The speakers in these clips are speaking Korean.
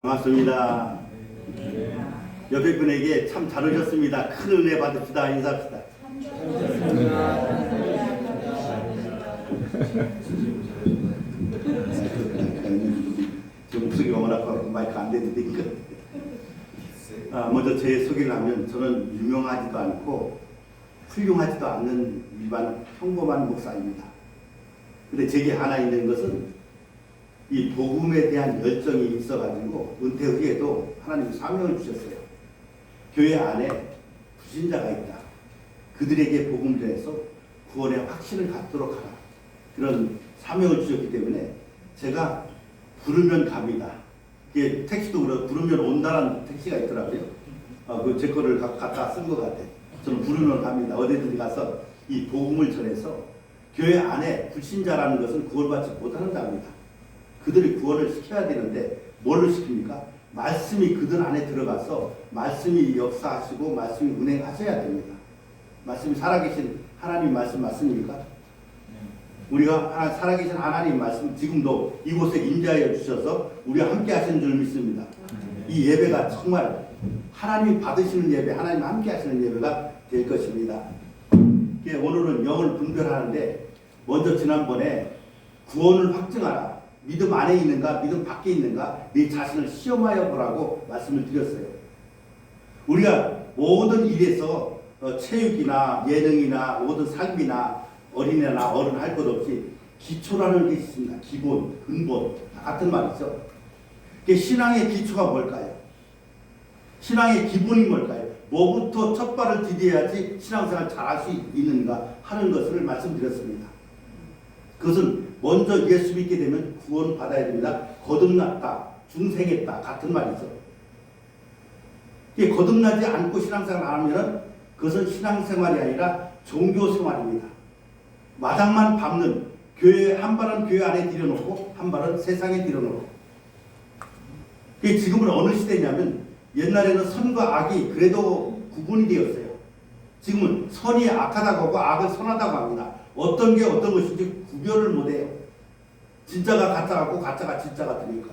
반갑습니다. 옆에 분에게 참 잘 오셨습니다. 큰 은혜 받읍시다. 인사합시다. 제 목소리가 워낙 마이크 안 되니까. 먼저 제 소개를 하면 저는 유명하지도 않고 훌륭하지도 않는 일반 평범한 목사입니다. 근데 제게 하나 있는 것은 이 복음에 대한 열정이 있어가지고 은퇴 후에도 하나님이 사명을 주셨어요. 교회 안에 불신자가 있다. 그들에게 복음 전해서 구원의 확신을 갖도록 하라. 그런 사명을 주셨기 때문에 제가 부르면 갑니다. 이게 택시도 그렇고 부르면 온다는 택시가 있더라고요. 제 거를 갖다 쓴 것 같아요. 저는 부르면 갑니다. 어디든지 가서 이 복음을 전해서 교회 안에 불신자라는 것은 구원받지 못하는 자입니다. 그들이 구원을 시켜야 되는데 뭘로 시킵니까? 말씀이 그들 안에 들어가서 말씀이 역사하시고 말씀이 운행하셔야 됩니다. 말씀이 살아계신 하나님 말씀 맞습니까? 우리가 살아계신 하나님 말씀 지금도 이곳에 임재하여 주셔서 우리와 함께 하시는 줄 믿습니다. 이 예배가 정말 하나님 받으시는 예배, 하나님 함께 하시는 예배가 될 것입니다. 오늘은 영을 분별하는데 먼저 지난번에 구원을 확증하라. 믿음 안에 있는가 믿음 밖에 있는가 네 자신을 시험하여 보라고 말씀을 드렸어요. 우리가 모든 일에서 체육이나 예능이나 모든 삶이나 어린애나 어른 할 것 없이 기초라는 게 있습니다. 기본, 근본 같은 말이죠. 신앙의 기초가 뭘까요? 신앙의 기본이 뭘까요? 뭐부터 첫 발을 디뎌야지 신앙생활 잘할 수 있는가 하는 것을 말씀드렸습니다. 그것은 먼저 예수 믿게 되면 구원 받아야 됩니다. 거듭났다, 중생했다 같은 말이죠. 거듭나지 않고 신앙생활 안 하면 그것은 신앙생활이 아니라 종교생활입니다. 마당만 밟는 교회 한 발은 교회 안에 들여놓고 한 발은 세상에 들여놓고. 지금은 어느 시대냐면 옛날에는 선과 악이 그래도 구분이 되었어요. 지금은 선이 악하다고 하고 악을 선하다고 합니다. 어떤 게 어떤 것인지 구별을 못해요. 진짜가 가짜 같고 가짜가 진짜 같으니까.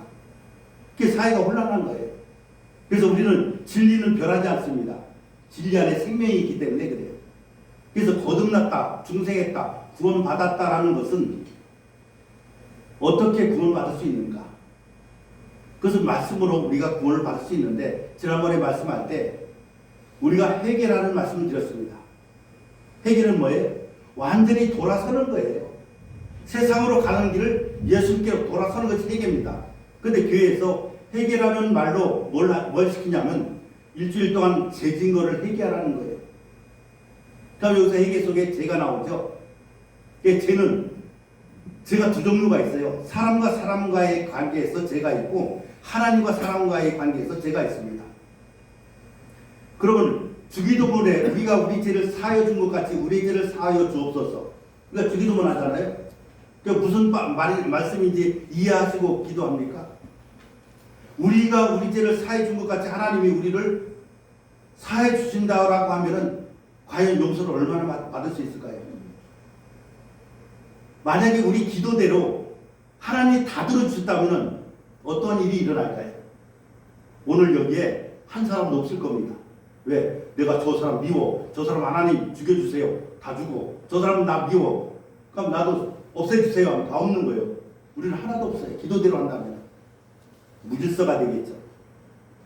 그게 사회가 혼란한 거예요. 그래서 우리는 진리는 변하지 않습니다. 진리 안에 생명이 있기 때문에 그래요. 그래서 거듭났다, 중생했다, 구원받았다라는 것은 어떻게 구원받을 수 있는가? 그것은 말씀으로 우리가 구원을 받을 수 있는데 지난번에 말씀할 때 우리가 회개라는 말씀을 드렸습니다. 회개는 뭐예요? 완전히 돌아서는 거예요. 세상으로 가는 길을 예수님께로 돌아서는 것이 회개입니다. 그런데 교회에서 회개라는 말로 뭘 시키냐면 일주일 동안 죄진 거를 회개하라는 거예요. 그럼 여기서 회개 속에 죄가 나오죠. 죄는 죄가 두 종류가 있어요. 사람과 사람과의 관계에서 죄가 있고 하나님과 사람과의 관계에서 죄가 있습니다. 그러면 주기도문에 우리가 우리 죄를 사하여 준 것 같이 우리 죄를 사하여 주옵소서. 그러니까 주기도문 하잖아요. 그러니까 무슨 말씀인지 이해하시고 기도합니까? 우리가 우리 죄를 사해 준 것 같이 하나님이 우리를 사해 주신다라고 하면은 과연 용서를 얼마나 받을 수 있을까요? 만약에 우리 기도대로 하나님이 다 들어주셨다면 어떠한 일이 일어날까요? 오늘 여기에 한 사람도 없을 겁니다. 왜? 내가 저 사람 미워. 저 사람 하나님 죽여주세요. 다 주고. 저 사람은 나 미워. 그럼 나도 없애주세요. 다 없는 거예요. 우리는 하나도 없어요. 기도대로 한다면. 무질서가 되겠죠.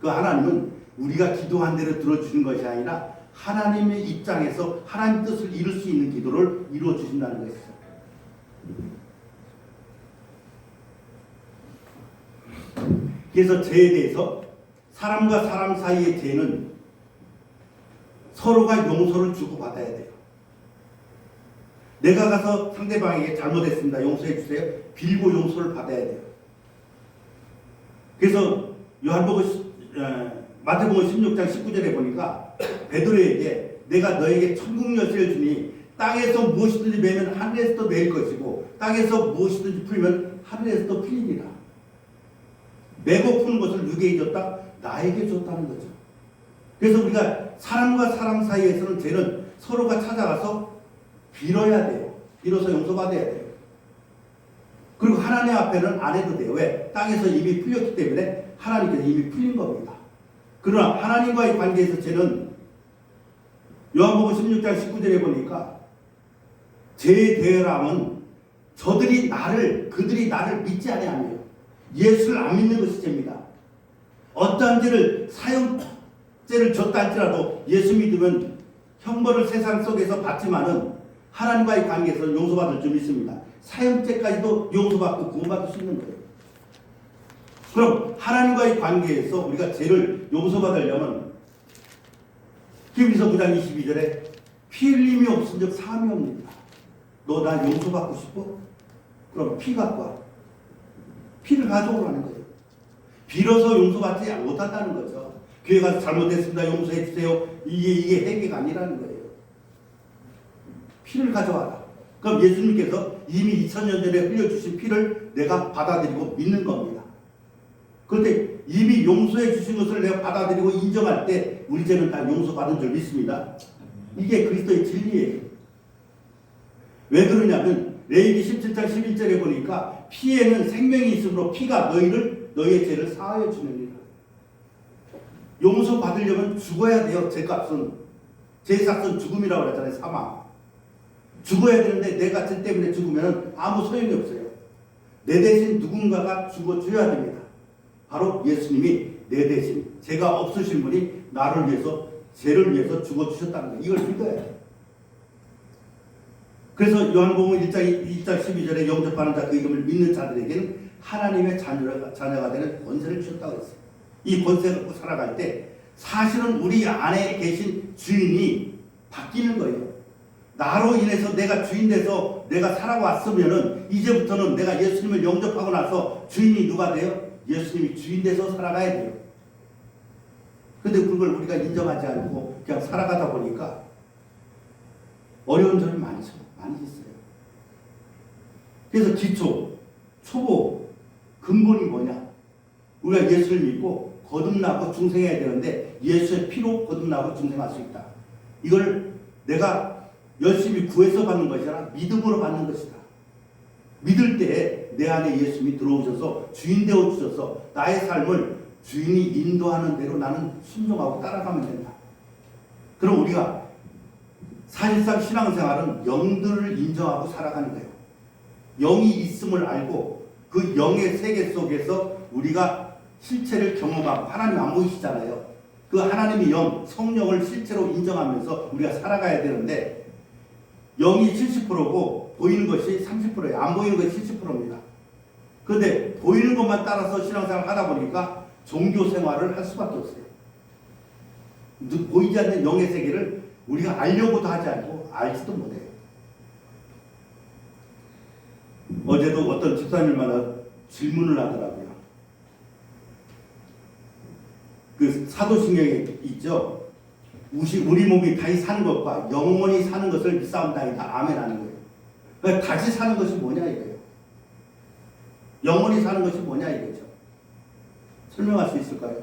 그 하나님은 우리가 기도한 대로 들어주는 것이 아니라 하나님의 입장에서 하나님 뜻을 이룰 수 있는 기도를 이루어 주신다는 것이죠. 그래서 죄에 대해서 사람과 사람 사이의 죄는 서로가 용서를 주고받아야 돼요. 내가 가서 상대방에게 잘못했습니다. 용서해 주세요. 빌고 용서를 받아야 돼요. 그래서 마태복음 16장 19절에 보니까 베드로에게 내가 너에게 천국 열쇠를 주니 땅에서 무엇이든지 매면 하늘에서도 매일 것이고 땅에서 무엇이든지 풀면 하늘에서도 풀리리라. 매고 푸는 것을 누구에게 줬다? 나에게 줬다는 거죠. 그래서 우리가 사람과 사람 사이에서는 죄는 서로가 찾아가서 빌어야 돼요. 빌어서 용서받아야 돼요. 그리고 하나님 앞에는 안 해도 돼요. 왜? 땅에서 입이 풀렸기 때문에 하나님께서 이미 풀린 겁니다. 그러나 하나님과의 관계에서 저는 요한복음 16장 19절에 보니까 제 대람은 그들이 나를 믿지 아니하며 예수를 안 믿는 것이 죄입니다. 어떠한 죄를 사형죄를 졌다 할지라도 예수 믿으면 형벌을 세상 속에서 받지만은 하나님과의 관계에서 용서받을 줄 믿습니다. 사형죄까지도 용서받고 구원받을 수 있는 거예요. 그럼 하나님과의 관계에서 우리가 죄를 용서받으려면 히브리서 9장 22절에 피 흘림이 없은 적 사함이 없느니라. 너 나 용서받고 싶어? 그럼 피 갖고 와. 피를 가져오라는 거예요. 빌어서 용서받지 못한다는 거죠. 교회 가서 잘못했습니다. 용서해 주세요. 이게 회개가 아니라는 거예요. 피를 가져와라. 그럼 예수님께서 이미 2000년 전에 흘려주신 피를 내가 받아들이고 믿는 겁니다. 그런데 이미 용서해 주신 것을 내가 받아들이고 인정할 때 우리 죄는 다 용서받은 줄 믿습니다. 이게 그리스도의 진리예요. 왜 그러냐면 레위기 17장 11절에 보니까 피에는 생명이 있으므로 피가 너희의 죄를 사하여 주느니라. 용서받으려면 죽어야 돼요. 죄값은 죽음이라고 그랬잖아요. 사망. 죽어야 되는데 내가 죄 때문에 죽으면 아무 소용이 없어요. 내 대신 누군가가 죽어줘야 됩니다. 바로 예수님이 내 대신 죄가 없으신 분이 나를 위해서 죄를 위해서 죽어주셨다는 거예요. 이걸 믿어야 돼요. 그래서 요한복음 1장 12절에 영접하는 자 그 이름을 믿는 자들에게는 하나님의 자녀가 되는 권세를 주셨다고 했어요. 이 권세 갖고 살아갈 때 사실은 우리 안에 계신 주인이 바뀌는 거예요. 나로 인해서 내가 주인 돼서 내가 살아왔으면은 이제부터는 내가 예수님을 영접하고 나서 주인이 누가 돼요? 예수님이 주인 돼서 살아가야 돼요. 근데 그걸 우리가 인정하지 않고 그냥 살아가다 보니까 어려운 점이 많이 있어요. 그래서 기초, 초보, 근본이 뭐냐? 우리가 예수를 믿고 거듭나고 중생해야 되는데 예수의 피로 거듭나고 중생할 수 있다. 이걸 내가 열심히 구해서 받는 것이 아니라 믿음으로 받는 것이다. 믿을 때 내 안에 예수님이 들어오셔서 주인 되어 주셔서 나의 삶을 주인이 인도하는 대로 나는 순종하고 따라가면 된다. 그럼 우리가 사실상 신앙생활은 영들을 인정하고 살아가는 거예요. 영이 있음을 알고 그 영의 세계 속에서 우리가 실체를 경험하고 하나님 안 보이시잖아요. 그 하나님의 영, 성령을 실체로 인정하면서 우리가 살아가야 되는데 영이 70%고 보이는 것이 30%예요. 안 보이는 것이 70%입니다. 그런데 보이는 것만 따라서 신앙생활을 하다 보니까 종교 생활을 할 수밖에 없어요. 보이지 않는 영의 세계를 우리가 알려고도 하지 않고 알지도 못해요. 어제도 어떤 집사님마다 질문을 하더라고요. 그 사도신경에 있죠. 우리 몸이 다시 사는 것과 영원히 사는 것을 믿사옵나이다. 아멘 하는 거예요. 그러니까 다시 사는 것이 뭐냐 이거예요. 영원히 사는 것이 뭐냐 이거죠. 설명할 수 있을까요?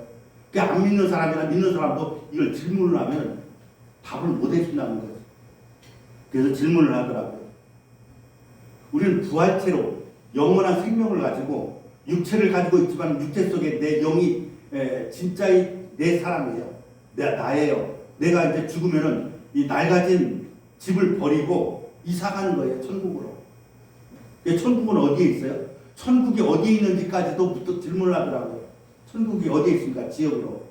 그러니까 안 믿는 사람이나 믿는 사람도 이걸 질문을 하면 답을 못 해준다는 거죠. 그래서 질문을 하더라고요. 우리는 부활체로 영원한 생명을 가지고 육체를 가지고 있지만 육체 속에 내 영이 진짜의 내 사람이에요. 나예요. 내가 이제 죽으면은 이 낡아진 집을 버리고 이사 가는 거예요. 천국으로. 천국은 어디에 있어요? 천국이 어디에 있는지까지도 또 질문을 하더라고요. 천국이 어디에 있습니까? 지역으로.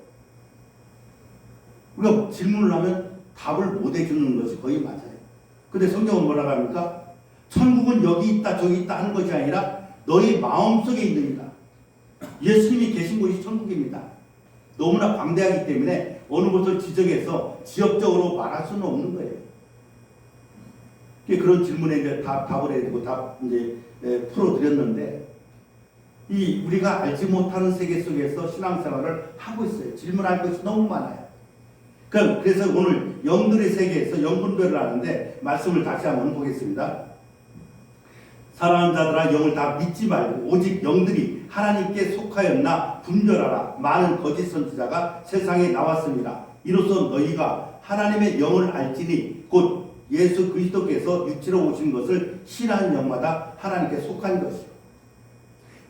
우리가 질문을 하면 답을 못 해주는 것이 거의 맞아요. 근데 성경은 뭐라고 합니까? 천국은 여기 있다 저기 있다 하는 것이 아니라 너희 마음속에 있느니라. 예수님이 계신 곳이 천국입니다. 너무나 광대하기 때문에 어느 곳을 지정해서 지역적으로 말할 수는 없는 거예요. 그런 질문에 이제 답을 해드리고 이제 풀어드렸는데 우리가 알지 못하는 세계 속에서 신앙생활을 하고 있어요. 질문할 것이 너무 많아요. 그래서 오늘 영들의 세계에서 영분별을 하는데 말씀을 다시 한번 보겠습니다. 사랑하는 자들아 영을 다 믿지 말고 오직 영들이 하나님께 속하였나 분별하라. 많은 거짓 선지자가 세상에 나왔습니다. 이로써 너희가 하나님의 영을 알지니 곧 예수 그리스도께서 육체로 오신 것을 신하는 영마다 하나님께 속한 것이요.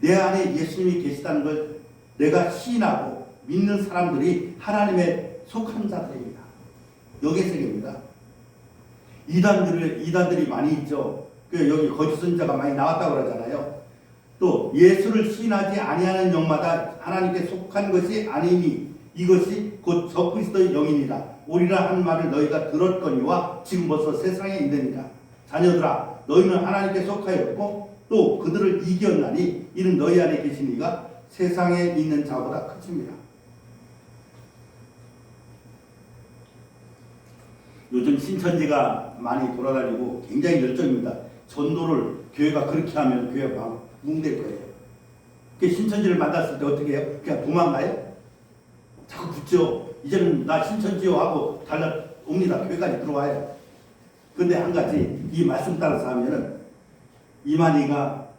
내 안에 예수님이 계시다는 걸 내가 시인하고 믿는 사람들이 하나님의 속한 자들입니다. 여기 세계입니다. 이단들이 많이 있죠. 여기 거짓 선지자가 많이 나왔다고 그러잖아요. 또 예수를 시인하지 아니하는 영마다 하나님께 속한 것이 아니니 이것이 곧 적그리스도의 영이니라. 오리라 한 말을 너희가 들었거니와 지금 벌써 세상에 있느니라. 자녀들아, 너희는 하나님께 속하였고 또 그들을 이겼나니 이는 너희 안에 계신 이가 세상에 있는 자보다 크십니다. 요즘 신천지가 많이 돌아다니고 굉장히 열정입니다. 전도를 교회가 그렇게 하면 교회가 막 뭉될 거예요. 신천지를 만났을 때 어떻게 해요? 그냥 도망가요? 자꾸 붙죠. 이제는 나 신천지요 하고 달려옵니다. 교회까지 들어와요. 근데 한 가지 이 말씀 따라서 하면은 이만희가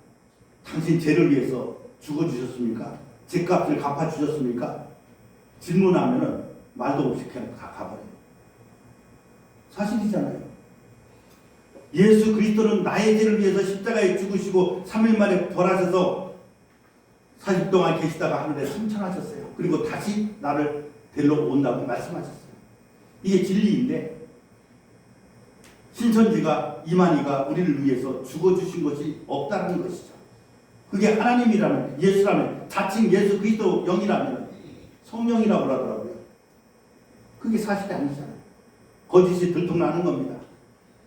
당신 죄를 위해서 죽어주셨습니까? 죄값을 갚아주셨습니까? 질문하면은 말도 없이 그냥 다 가버려요. 사실이잖아요. 예수 그리스도는 나의 죄를 위해서 십자가에 죽으시고 3일 만에 부활하셔서 40 동안 계시다가 하늘에 승천하셨어요. 그리고 다시 나를 데려온다고 말씀하셨어요. 이게 진리인데 신천지가 이만희가 우리를 위해서 죽어주신 것이 없다는 것이죠. 그게 하나님이라면, 예수라면, 자칭 예수 그리스도 영이라면 성령이라고 하더라고요. 그게 사실이 아니잖아요. 거짓이 들통나는 겁니다.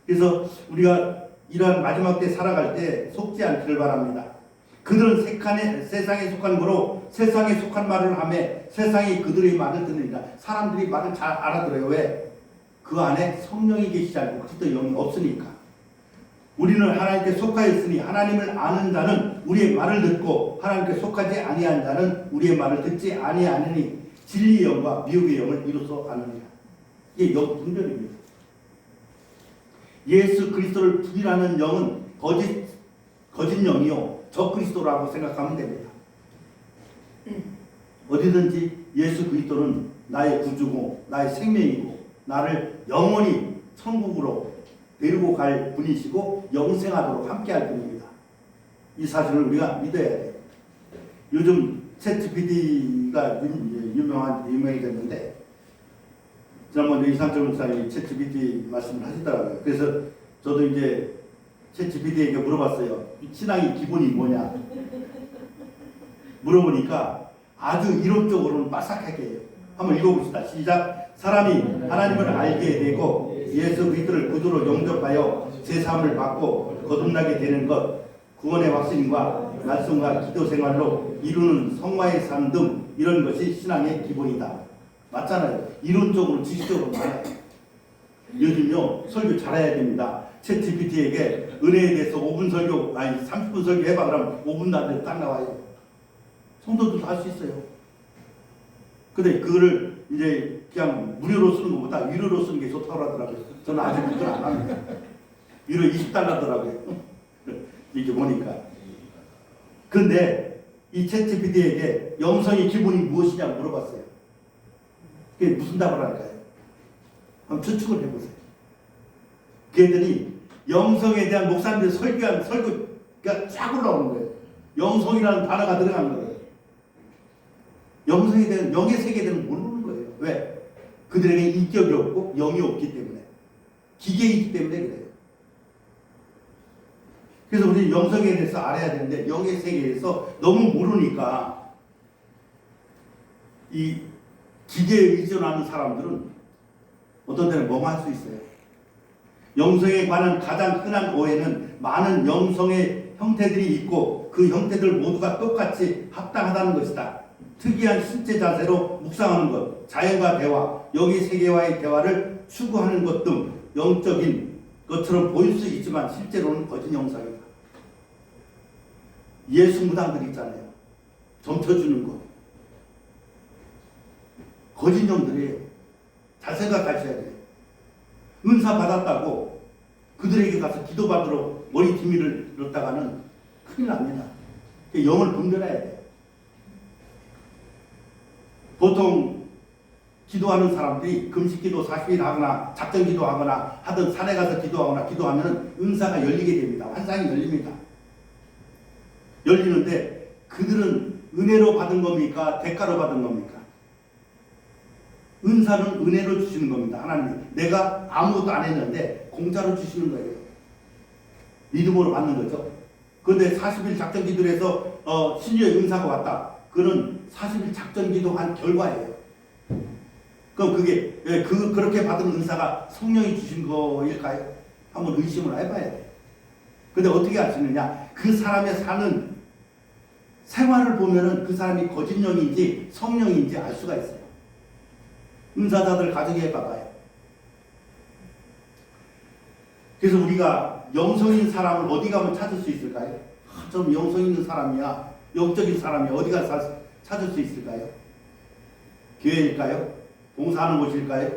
그래서 우리가 이러한 마지막 때 살아갈 때 속지 않기를 바랍니다. 그들은 세상에 속한 거로 세상에 속한 말을 하며 세상이 그들의 말을 듣느니라. 사람들이 말을 잘 알아들어요. 왜? 그 안에 성령이 계시지 않고 그리스도 영이 없으니까. 우리는 하나님께 속하였으니 하나님을 아는 자는 우리의 말을 듣고 하나님께 속하지 아니한 자는 우리의 말을 듣지 아니하느니 진리의 영과 미혹의 영을 이로써 아느니라. 이게 역분별입니다. 예수 그리스도를 부인하는 영은 거짓 영이요 적그리스도라고 생각하면 됩니다. 어디든지 예수 그리스도는 나의 구주고 나의 생명이고 나를 영원히 천국으로 데리고 갈 분이시고 영생하도록 함께할 분입니다. 이 사실을 우리가 믿어야 돼요. 요즘 챗GPT가 유명해졌는데 지난번에 이상철 목사님이 챗GPT 말씀을 하시더라고요. 그래서 저도 이제 챗GPT에게 물어봤어요. 신앙의 기본이 뭐냐? 물어보니까 아주 이론적으로는 빠삭하게 해요. 한번 읽어봅시다. 시작. 사람이 하나님을 알게 되고 예수 그리스도를 구주로 영접하여 제사함을 받고 거듭나게 되는 것, 구원의 확신과 말씀과 기도 생활로 이루는 성화의 삶 등 이런 것이 신앙의 기본이다. 맞잖아요. 이론적으로 지식적으로 많아요. 요즘요 설교 잘해야 됩니다. 챗GPT에게 은혜에 대해서 5분 설교, 아니 30분 설교 해봐 그러면 5분 안에 딱 나와요. 성도들도 할 수 있어요. 근데 그거를 이제 그냥 무료로 쓰는 것보다 유료로 쓰는 게 좋다고 하더라고요. 저는 아직 그걸 안 합니다. 유료 20달러더라고요. 이렇게 보니까. 근데 이 챗GPT에게 영성의 기본이 무엇이냐고 물어봤어요. 그게 무슨 답을 할까요? 한번 추측을 해보세요. 걔들이 영성에 대한 목사님들 설교한 설교가 쫙 올라오는 거예요. 영성이라는 단어가 들어간 거예요. 영성에 대한 영의 세계에 대한 모르는 거예요. 왜? 그들에게 인격이 없고 영이 없기 때문에, 기계이기 때문에 그래요. 그래서 우리 영성에 대해서 알아야 되는데 영의 세계에서 너무 모르니까 이 기계에 의존하는 사람들은 어떤 때는 멍할 수 있어요. 영성에 관한 가장 흔한 오해는 많은 영성의 형태들이 있고 그 형태들 모두가 똑같이 합당하다는 것이다. 특이한 신체 자세로 묵상하는 것, 자연과 대화, 영의 세계와의 대화를 추구하는 것 등 영적인 것처럼 보일 수 있지만 실제로는 거짓 영성이다. 예수 무당들 있잖아요. 점쳐주는 것. 거짓 영들이에요. 잘 생각하셔야 돼요. 은사 받았다고 그들에게 가서 기도받으러 머리 뒤미를 넣다가는 큰일 납니다. 영을 분별해야 돼요. 보통 기도하는 사람들이 금식기도 40일 하거나 작정기도 하거나 하든 산에 가서 기도하거나 기도하면 은사가 열리게 됩니다. 환상이 열립니다. 열리는데 그들은 은혜로 받은 겁니까? 대가로 받은 겁니까? 은사는 은혜로 주시는 겁니다. 하나님이. 내가 아무것도 안 했는데 공짜로 주시는 거예요. 믿음으로 받는 거죠. 그런데 40일 작전 기도를 해서 신유의 은사가 왔다. 그는 40일 작전 기도한 결과예요. 그럼 그게 그렇게 받은 은사가 성령이 주신 거일까요? 한번 의심을 해봐야 돼요. 근데 어떻게 알 수 있느냐? 그 사람의 사는 생활을 보면은 그 사람이 거짓령인지 성령인지 알 수가 있어요. 은사자들 가정에 봐봐요. 그래서 우리가 영성 있는 사람을 어디 가면 찾을 수 있을까요? 좀 영성 있는 사람이야, 영적인 사람이 어디 가서 찾을 수 있을까요? 교회일까요? 봉사하는 곳일까요?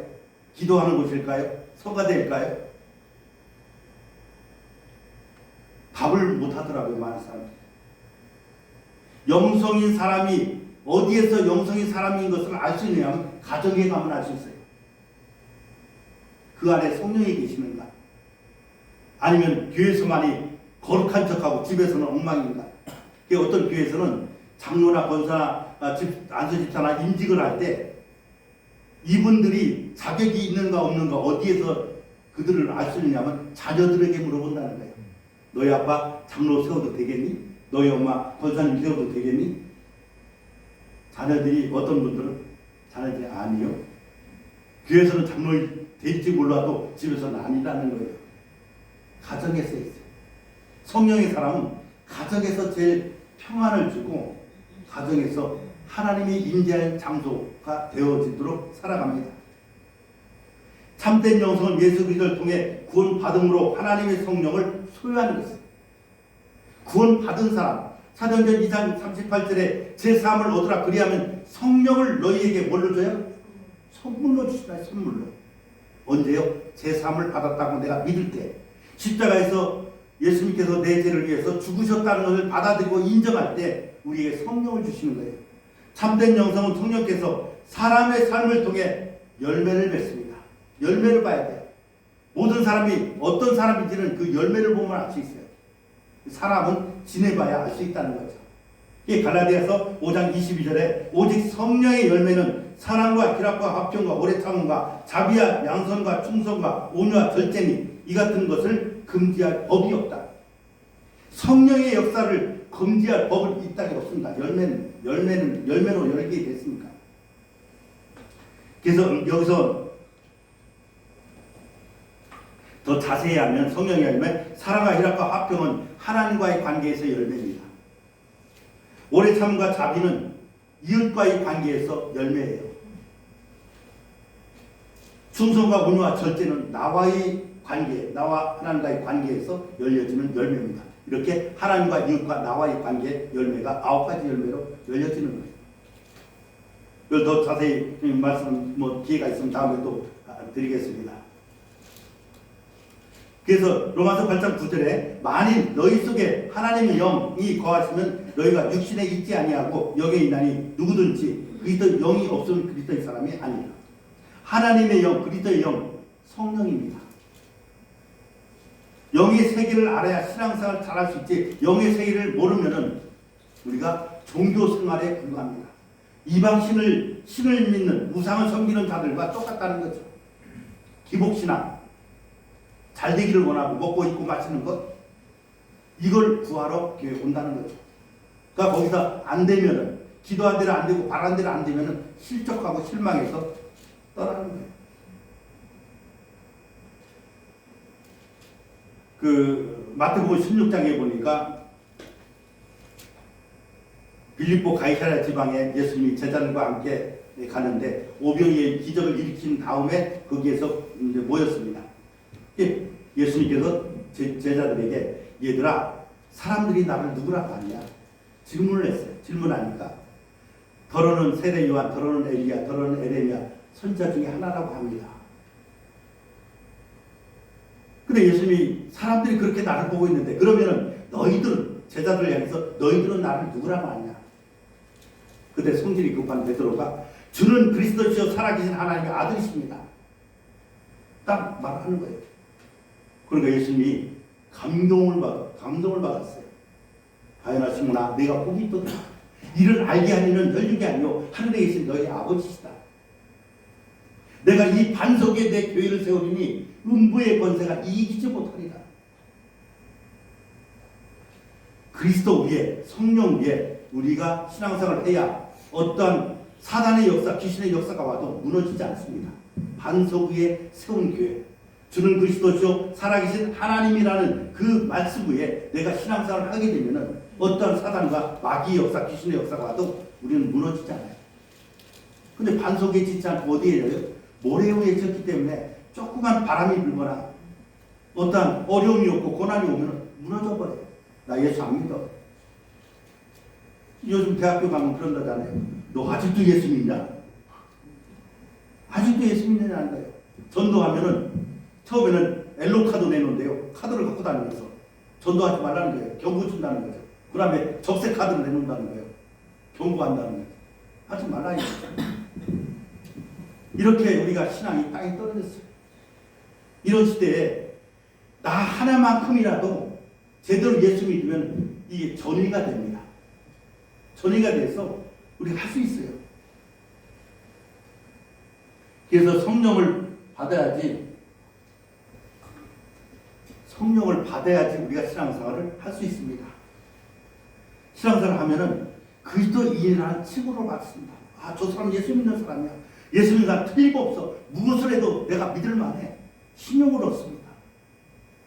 기도하는 곳일까요? 성가대일까요? 답을 못 하더라고요, 많은 사람들이. 영성인 사람이 어디에서 영성인 사람인 것을 알 수 있느냐면 가정에 가면 알 수 있어요. 그 안에 성령이 계시는가? 아니면 교회에서만이 거룩한 척하고 집에서는 엉망인가? 어떤 교회에서는 장로나 권사나 안수집사나 임직을 할 때 이분들이 자격이 있는가 없는가 어디에서 그들을 알 수 있냐면 자녀들에게 물어본다는 거예요. 너희 아빠 장로 세워도 되겠니? 너희 엄마 권사님 세워도 되겠니? 자녀들이 어떤 분들은 자녀들이 아니요. 교회에서는 장로 될지 몰라도 집에서는 아니라는 거예요. 가정에서 있어요. 성령의 사람은 가정에서 제일 평안을 주고 가정에서 하나님이 임재할 장소가 되어지도록 살아갑니다. 참된 영성은 예수 그리스도를 통해 구원받음으로 하나님의 성령을 소유하는 것입니다. 구원받은 사람, 사도행전 2장 38절에 제 사함을 얻으라 그리하면 성령을 너희에게 뭘로 줘요? 선물로 주시라. 선물로. 언제요? 제 사함을 받았다고 내가 믿을 때, 십자가에서 예수님께서 내 죄를 위해서 죽으셨다는 것을 받아들이고 인정할 때 우리에게 성령을 주시는 거예요. 참된 영성은 성령께서 사람의 삶을 통해 열매를 맺습니다. 열매를 봐야 돼요. 모든 사람이 어떤 사람인지는 그 열매를 보면 알 수 있어요. 사람은 지내봐야 알 수 있다는 거죠. 이 갈라디아서 5장 22절에 오직 성령의 열매는 사랑과 희락과 화평과 오래 참음과 자비와 양선과 충성과 온유와 절제니 이 같은 것을 금지할 법이 없다. 성령의 역사를 금지할 법은 이 땅에 없습니다. 열매로 열게 됐습니까? 그래서 여기서 더 자세히 하면 성령의 열매, 사랑과 희락과 화평은 하나님과의 관계에서 열매입니다. 오래 참음과 자비는 이웃과의 관계에서 열매예요. 충성과 온유와 절제는 나와의 관계, 나와 하나님과의 관계에서 열려지는 열매입니다. 이렇게 하나님과 이웃과 나와의 관계 열매가 9가지 열매로 열려지는 거예요. 이걸 더 자세히 말씀 기회가 있으면 다음에 또 드리겠습니다. 그래서 로마서 8장 9절에 만일 너희 속에 하나님의 영이 거하시면 너희가 육신에 있지 아니하고 영에 있나니 누구든지 그리스도 영이 없으면 그리스도의 사람이 아니라. 하나님의 영, 그리스도의 영, 성령입니다. 영의 세계를 알아야 신앙생활을 잘할 수 있지, 영의 세계를 모르면은 우리가 종교 생활에 불과합니다. 이방신을 믿는 우상을 섬기는 자들과 똑같다는 거죠. 기복신앙, 잘 되기를 원하고 먹고 입고 마시는 것, 이걸 구하러 교회에 온다는 거죠. 그러니까 거기서 안 되면은, 기도한 대로 안 되고 바란 대로 안 되면은 실족하고 실망해서 떠나는 거예요. 마태복음 16장에 보니까 빌립보 가이사랴 지방에 예수님이 제자들과 함께 가는데 오병이의 기적을 일으킨 다음에 거기에서 이제 모였습니다. 예수님께서 제자들에게 얘들아, 사람들이 나를 누구라고 하냐 질문을 했어요. 질문하니까 더러는 세례 요한, 더러는 엘리야, 더러는 에레미야 선지자 중에 하나라고 합니다. 근데 예수님이 사람들이 그렇게 나를 보고 있는데 그러면은 너희들은, 제자들을 향해서 너희들은 나를 누구라고 하냐. 그때 성질이 급한 베드로가 주는 그리스도시요 살아계신 하나님의 아들이십니다. 딱 말하는 거예요. 그러니까 예수님이 감동을 받았어요. 가요나 시므나 내가 복이 있도다. 이를 알게 하리는 혈육이 아니요 하늘에 계신 너희 아버지시다. 내가 이 반석에 내 교회를 세우리니 음부의 권세가 이기지 못하리라. 그리스도 위에, 성령 위에 우리가 신앙생활을 해야 어떠한 사단의 역사, 귀신의 역사가 와도 무너지지 않습니다. 반석 위에 세운 교회, 주는 그리스도시요 살아계신 하나님이라는 그 말씀 위에 내가 신앙생활을 하게 되면은 어떠한 사단과 마귀의 역사, 귀신의 역사가 와도 우리는 무너지지 않아요. 근데 반석 위에 짓지 않고 어디에 져요? 모래 위에 졌기 때문에 조그만 바람이 불거나 어떠한 어려움이 없고 고난이 오면 무너져 버려요. 나 예수 안 믿어. 요즘 대학교 가면 그런다잖아요. 너 아직도 예수 믿냐? 아직도 예수 믿느냐는 거예요. 전도하면은 처음에는 엘로 카드 내놓는데요. 카드를 갖고 다니면서 전도하지 말라는 거예요. 경고 준다는 거죠. 그 다음에 적세 카드를 내놓는다는 거예요. 경고한다는 거예요. 하지 말라는 거죠. 이렇게 우리가 신앙이 땅에 떨어졌어요. 이런 시대에 나 하나만큼이라도 제대로 예수 믿으면 이게 전의가 됩니다. 전의가 돼서 우리가 할 수 있어요. 그래서 성령을 받아야지 우리가 신앙생활을 할 수 있습니다. 신앙생활을 하면은 그리스도인이라는 칭호를 받습니다. 아, 저 사람 예수 믿는 사람이야. 예수 믿는 사람 틀림없어. 무엇을 해도 내가 믿을 만해. 신용을 얻습니다.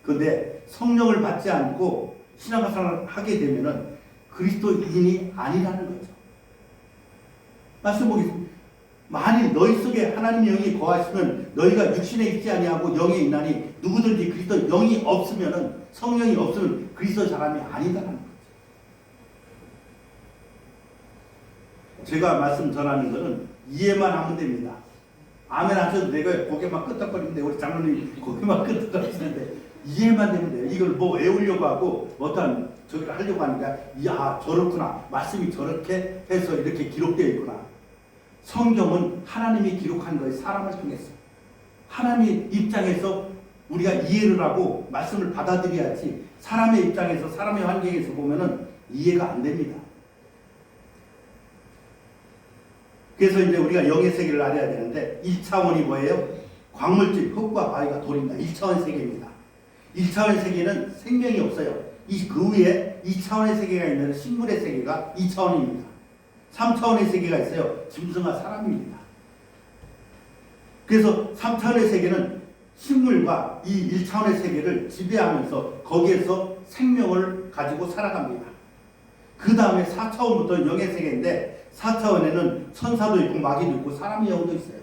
그런데 성령을 받지 않고 신앙생활을 하게 되면은 그리스도인이 아니라는 거죠. 말씀 보겠습니다. 만일 너희 속에 하나님의 영이 거하시면 너희가 육신에 있지 아니하고 영에 있나니 누구든지 그리스도 영이 없으면은 성령이 없으면 그리스도 사람이 아니다라는 거죠. 제가 말씀 전하는 것은 이해만 하면 됩니다. 아멘 하셔도 되고요. 고개만 끄덕거리는데 우리 장로님 고개만 끄덕거리시는데 이해만 되면 돼요. 이걸 뭐 외우려고 하고 어떤 저기를 하려고 하니까 야 저렇구나. 말씀이 저렇게 해서 이렇게 기록되어 있구나. 성경은 하나님이 기록한 거예요. 사람을 통해서. 하나님 입장에서 우리가 이해를 하고 말씀을 받아들여야지 사람의 입장에서 사람의 환경에서 보면은 이해가 안 됩니다. 그래서 이제 우리가 영의 세계를 알아야 되는데 1차원이 뭐예요? 광물질, 흙과 바위가 돌입니다. 1차원 세계입니다. 1차원의 세계는 생명이 없어요. 그 위에 2차원의 세계가 있는 식물의 세계가 2차원입니다. 3차원의 세계가 있어요. 짐승과 사람입니다. 그래서 3차원의 세계는 식물과 이 1차원의 세계를 지배하면서 거기에서 생명을 가지고 살아갑니다. 그 다음에 4차원부터 영의 세계인데 4차원에는 천사도 있고 마귀도 있고 사람의 영도 있어요.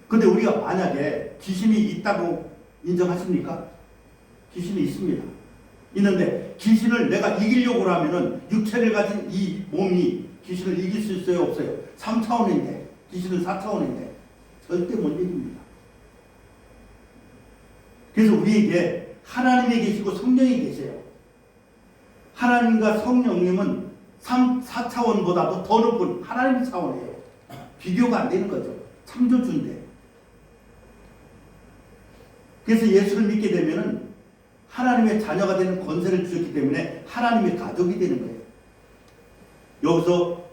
근데 우리가 만약에 귀신이 있다고 인정하십니까? 귀신이 있습니다. 있는데 귀신을 내가 이기려고 하면은 육체를 가진 이 몸이 귀신을 이길 수 있어요? 없어요? 3차원인데 귀신은 4차원인데 절대 못 이깁니다. 그래서 우리에게 하나님이 계시고 성령이 계세요. 하나님과 성령님은 4차원보다도 더 높은 하나님 차원이에요. 비교가 안 되는 거죠. 창조주인데. 그래서 예수를 믿게 되면은 하나님의 자녀가 되는 권세를 주셨기 때문에 하나님의 가족이 되는 거예요. 여기서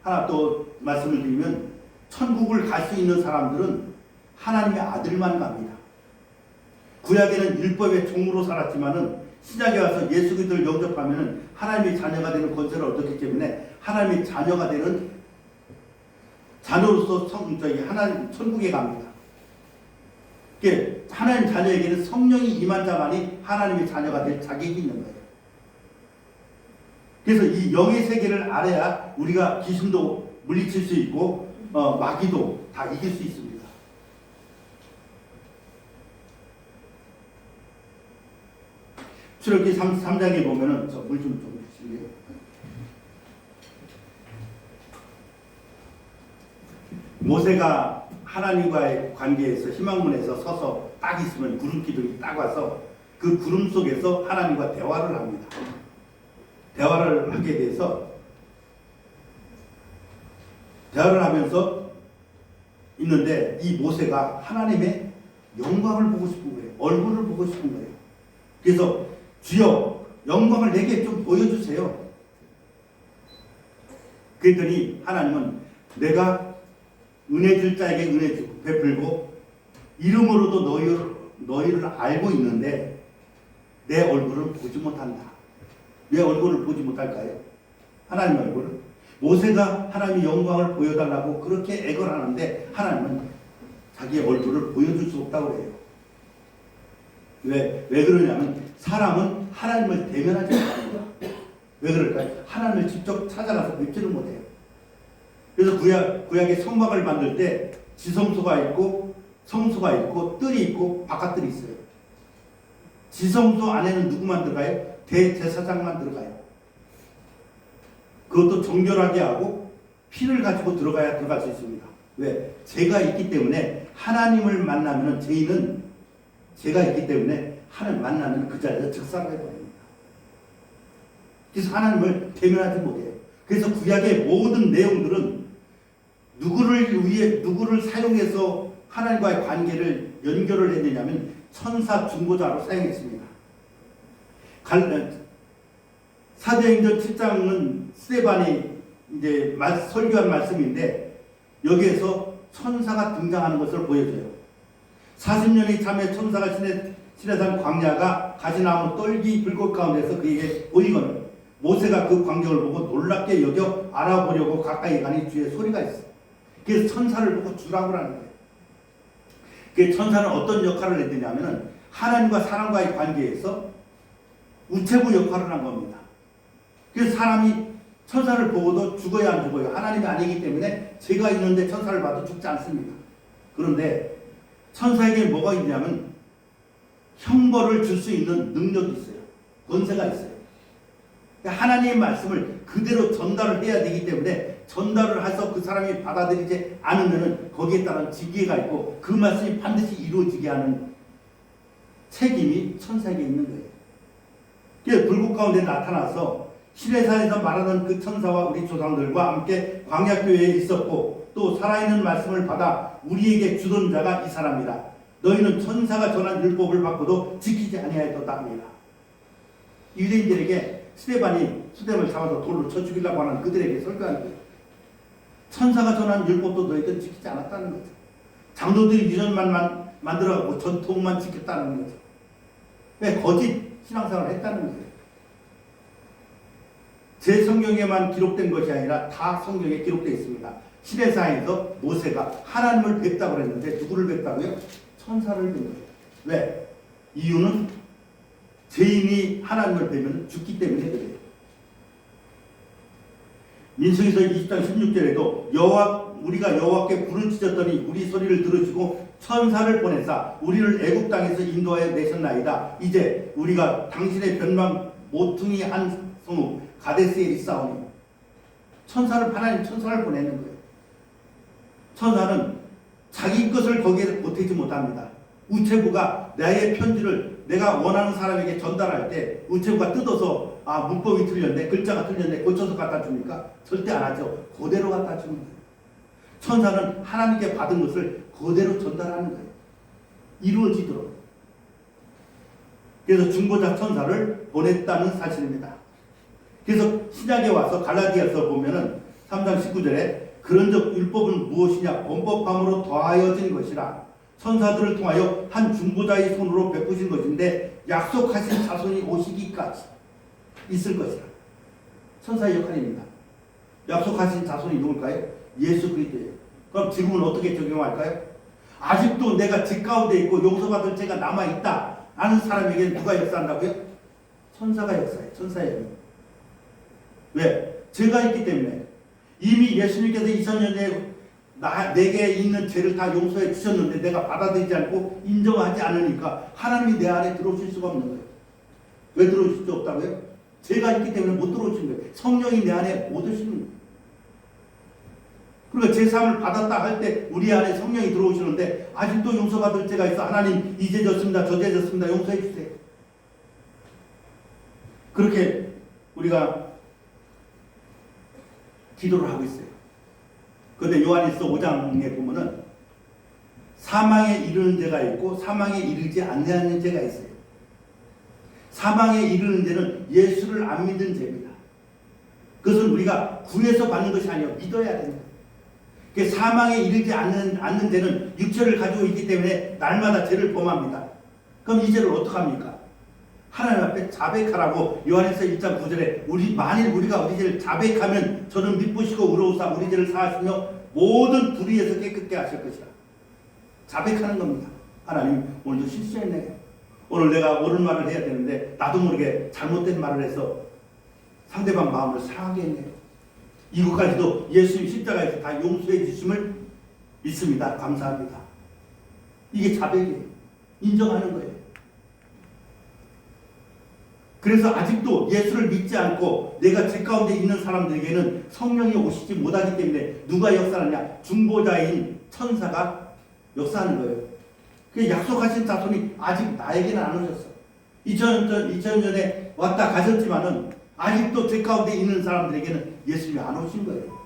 하나 또 말씀을 드리면 천국을 갈 수 있는 사람들은 하나님의 아들만 갑니다. 구약에는 율법의 종으로 살았지만은 신약에 와서 예수 그리스도를 영접하면은 하나님의 자녀가 되는 권세를 얻었기 때문에 하나님의 자녀가 되는 자녀로서 하나님 천국에 갑니다. 하나님 자녀에게는 성령이 임한 자만이 하나님의 자녀가 될 자격이 있는 거예요. 그래서 이 영의 세계를 알아야 우리가 귀신도 물리칠 수 있고 마귀도 다 이길 수 있습니다. 출애굽기 33장에 보면은 저 물 좀 주실래요? 모세가 하나님과의 관계에서 희망문에서 서서 딱 있으면 구름 기둥이 딱 와서 그 구름 속에서 하나님과 대화를 합니다. 대화를 하게 돼서 대화를 하면서 있는데 이 모세가 하나님의 영광을 보고 싶은 거예요. 얼굴을 보고 싶은 거예요. 그래서 주여 영광을 내게 좀 보여주세요. 그랬더니 하나님은 내가 은혜 줄 자에게 은혜 주고 베풀고 이름으로도 너희를 알고 있는데 내 얼굴을 보지 못한다. 왜 얼굴을 보지 못할까요? 하나님 얼굴을. 모세가 하나님의 영광을 보여달라고 그렇게 애걸 하는데 하나님은 자기의 얼굴을 보여줄 수 없다고 해요. 왜 그러냐면 사람은 하나님을 대면하지 못합니다. 왜 그럴까요? 하나님을 직접 찾아가서 뵙지를 못해요. 그래서 구약의 성막을 만들 때 지성소가 있고 성소가 있고 뜰이 있고 바깥뜰이 있어요. 지성소 안에는 누구만 들어가요? 대제사장만 들어가요. 그것도 정결하게 하고 피를 가지고 들어가야 들어갈 수 있습니다. 왜? 제가 있기 때문에 하나님을 만나면 죄인은 제가 있기 때문에 하나님 만나면 그 자리에서 즉사를 해버립니다. 그래서 하나님을 대면하지 못해요. 그래서 구약의 모든 내용들은 누구를 사용해서 하나님과의 관계를 연결을 했느냐면 천사 중보자로 사용했습니다. 사도행전 7장은 스데반이 이제 설교한 말씀인데 여기에서 천사가 등장하는 것을 보여줘요. 40년이 참에 천사가 시내산 광야가 가시나무 떨기 불꽃 가운데서 그에게 보이거늘 모세가 그 광경을 보고 놀랍게 여겨 알아보려고 가까이 가니 주의 소리가 있어. 그래서 천사를 보고 주라고 하는 거예요. 그 천사는 어떤 역할을 했느냐면은 하나님과 사람과의 관계에서 우체부 역할을 한 겁니다. 그래서 사람이 천사를 보고도 죽어야 안 죽어요. 하나님이 아니기 때문에 제가 있는데 천사를 봐도 죽지 않습니다. 그런데 천사에게 뭐가 있냐면 형벌을 줄 수 있는 능력이 있어요. 권세가 있어요. 하나님의 말씀을 그대로 전달을 해야 되기 때문에 전달을 해서 그 사람이 받아들이지 않으면 거기에 따른 징계가 있고 그 말씀이 반드시 이루어지게 하는 책임이 천사에게 있는 거예요. 그래서 불꽃 가운데 나타나서 시내산에서 말하는 그 천사와 우리 조상들과 함께 광야교회에 있었고 또 살아있는 말씀을 받아 우리에게 주던 자가 이 사람이다. 너희는 천사가 전한 율법을 받고도 지키지 아니하였다 합니다. 유대인들에게 스데반이 수뎀을 잡아서 돌로 쳐 죽이려고 하는 그들에게 설교하는 거예요. 천사가 전한 율법도 너희들 지키지 않았다는 거죠. 장로들이 유전만 만들어가고 전통만 지켰다는 거죠. 왜 거짓 신앙생활을 했다는 거예요. 제 성경에만 기록된 것이 아니라 다 성경에 기록되어 있습니다. 시내산에서 모세가 하나님을 뵙다고 했는데 누구를 뵙다고요? 천사를 뵌 거예요. 왜? 이유는 죄인이 하나님을 뵈면 죽기 때문에 그래요. 민수기서 20장 16절에도 우리가 여호와께 부르짖었더니 우리 소리를 들으시고 천사를 보내사 우리를 애굽 땅에서 인도하여 내셨나이다. 이제 우리가 당신의 변방 모퉁이 한 성읍 가데스에 있사오니 하나님 천사를 보내는 거예요. 천사는 자기 것을 거기에 보태지 못합니다. 우체부가 나의 편지를 내가 원하는 사람에게 전달할 때 우체부가 뜯어서 문법이 틀렸네, 글자가 틀렸네, 고쳐서 갖다 줍니까? 절대 안 하죠. 그대로 갖다 주는 거예요. 천사는 하나님께 받은 것을 그대로 전달하는 거예요. 이루어지도록. 그래서 중보자 천사를 보냈다는 사실입니다. 그래서 신약에 와서 갈라디아서 보면은 3장 19절에 그런즉 율법은 무엇이냐 범법함으로 더하여진 것이라 천사들을 통하여 한 중보자의 손으로 베푸신 것인데 약속하신 자손이 오시기까지 있을 것이라. 천사의 역할입니다. 약속하신 자손이 누굴까요? 예수 그리스도예요. 그럼 지금은 어떻게 적용할까요? 아직도 내가 집 가운데 있고 용서받을 죄가 남아있다 아는 사람에게 누가 역사한다고요? 천사가 역사해요. 천사의 역사. 왜? 죄가 있기 때문에. 이미 예수님께서 2000년 전에 내게 있는 죄를 다 용서해 주셨는데 내가 받아들이지 않고 인정하지 않으니까 하나님이 내 안에 들어오실 수가 없는 거예요. 왜 들어오실 수 없다고요? 죄가 있기 때문에 못 들어오신 거예요. 성령이 내 안에 못 오시는 거예요. 그러니까 제사함을 받았다 할 때 우리 안에 성령이 들어오시는데 아직도 용서받을 죄가 있어. 하나님 이제 졌습니다. 저제 졌습니다. 용서해 주세요. 그렇게 우리가 기도를 하고 있어요. 그런데 요한일서 5장에 보면은 사망에 이르는 죄가 있고 사망에 이르지 않는 죄가 있어요. 사망에 이르는 죄는 예수를 안 믿은 죄입니다. 그것은 우리가 구해서 받는 것이 아니라 믿어야 됩니다. 사망에 이르지 않는 데는 육체를 가지고 있기 때문에 날마다 죄를 범합니다. 그럼 이 죄를 어떡합니까? 하나님 앞에 자백하라고 요한일서 1장 9절에 만일 우리가 우리 죄를 자백하면 저는 미쁘시고 의로우사 우리 죄를 사하시며 모든 불의에서 깨끗게 하실 것이라. 자백하는 겁니다. 하나님 오늘도 실수했네. 오늘 내가 옳은 말을 해야 되는데 나도 모르게 잘못된 말을 해서 상대방 마음을 상하게 했네요. 이것까지도 예수님 십자가에서 다 용서해 주심을 믿습니다. 감사합니다. 이게 자백이에요. 인정하는 거예요. 그래서 아직도 예수를 믿지 않고 내가 죄 가운데 있는 사람들에게는 성령이 오시지 못하기 때문에 누가 역사하느냐? 중보자인 천사가 역사하는 거예요. 그 약속하신 자손이 아직 나에게는 안 오셨어. 2000년에 왔다 가셨지만은 아직도 죄 가운데 있는 사람들에게는 예수님이 안 오신 거예요.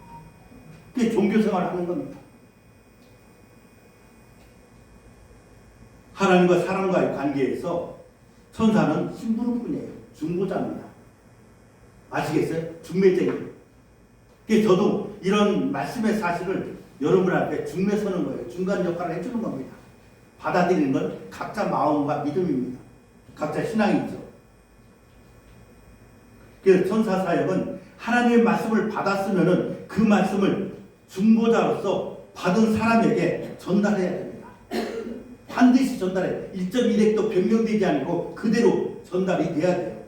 그게 종교생활을 하는 겁니다. 하나님과 사람과의 관계에서 천사는 심부름꾼이에요. 중보자입니다. 아시겠어요? 중매쟁이. 그래서 저도 이런 말씀의 사실을 여러분 앞에 중매서는 거예요. 중간 역할을 해주는 겁니다. 받아들이는 건 각자 마음과 믿음입니다. 각자 신앙이 있죠. 그래서 천사 사역은 하나님의 말씀을 받았으면은 그 말씀을 중보자로서 받은 사람에게 전달해야 됩니다. 반드시 전달해. 1.1핵도 변경되지 않고 그대로 전달이 돼야 돼요.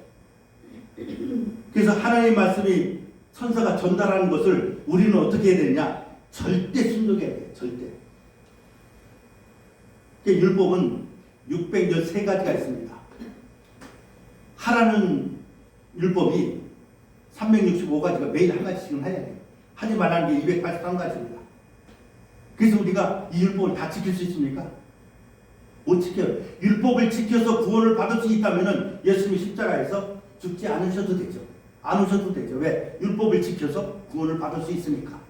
그래서 하나님의 말씀이 천사가 전달하는 것을 우리는 어떻게 해야 되느냐? 절대 순종해야 돼요. 절대. 율법은 613가지가 있습니다. 하라는 율법이 365가지가 매일 한 가지씩은 해야 돼요. 하지 말라는 게 283가지입니다. 그래서 우리가 이 율법을 다 지킬 수 있습니까? 못 지켜요. 율법을 지켜서 구원을 받을 수 있다면 예수님이 십자가에서 죽지 않으셔도 되죠. 안 오셔도 되죠. 왜? 율법을 지켜서 구원을 받을 수 있으니까.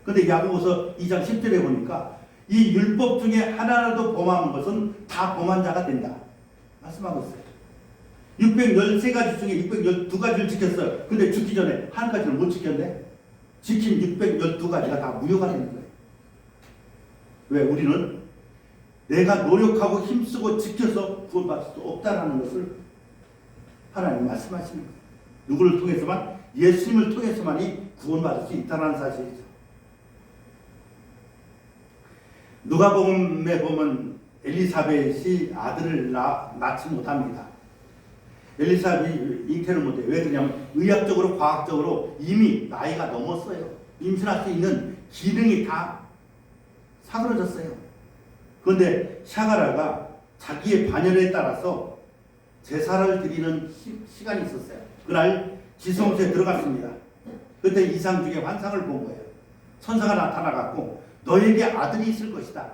그런데 야고보서 2장 10절에 보니까 이 율법 중에 하나라도 범한 것은 다 범한 자가 된다. 말씀하고 있어요. 613가지 중에 612가지를 지켰어요. 근데 죽기 전에 한 가지를 못 지켰네. 지킨 612가지가 다 무효가 되는 거예요. 왜? 우리는 내가 노력하고 힘쓰고 지켜서 구원받을 수 없다는 것을 하나님 말씀하시는 거예요. 누구를 통해서만? 예수님을 통해서만이 구원받을 수 있다는 사실이죠. 누가복음에 보면 엘리사벳이 아들을 낳지 못합니다. 엘리사벳이 잉태를 못해요. 왜 그러냐면 의학적으로 과학적으로 이미 나이가 넘었어요. 임신할 수 있는 기능이 다 사그러졌어요. 그런데 샤가라가 자기의 반열에 따라서 제사를 드리는 시간이 있었어요. 그날 지성소에 들어갔습니다. 그때 이상 중에 환상을 본 거예요. 천사가 나타나갖고 너에게 아들이 있을 것이다.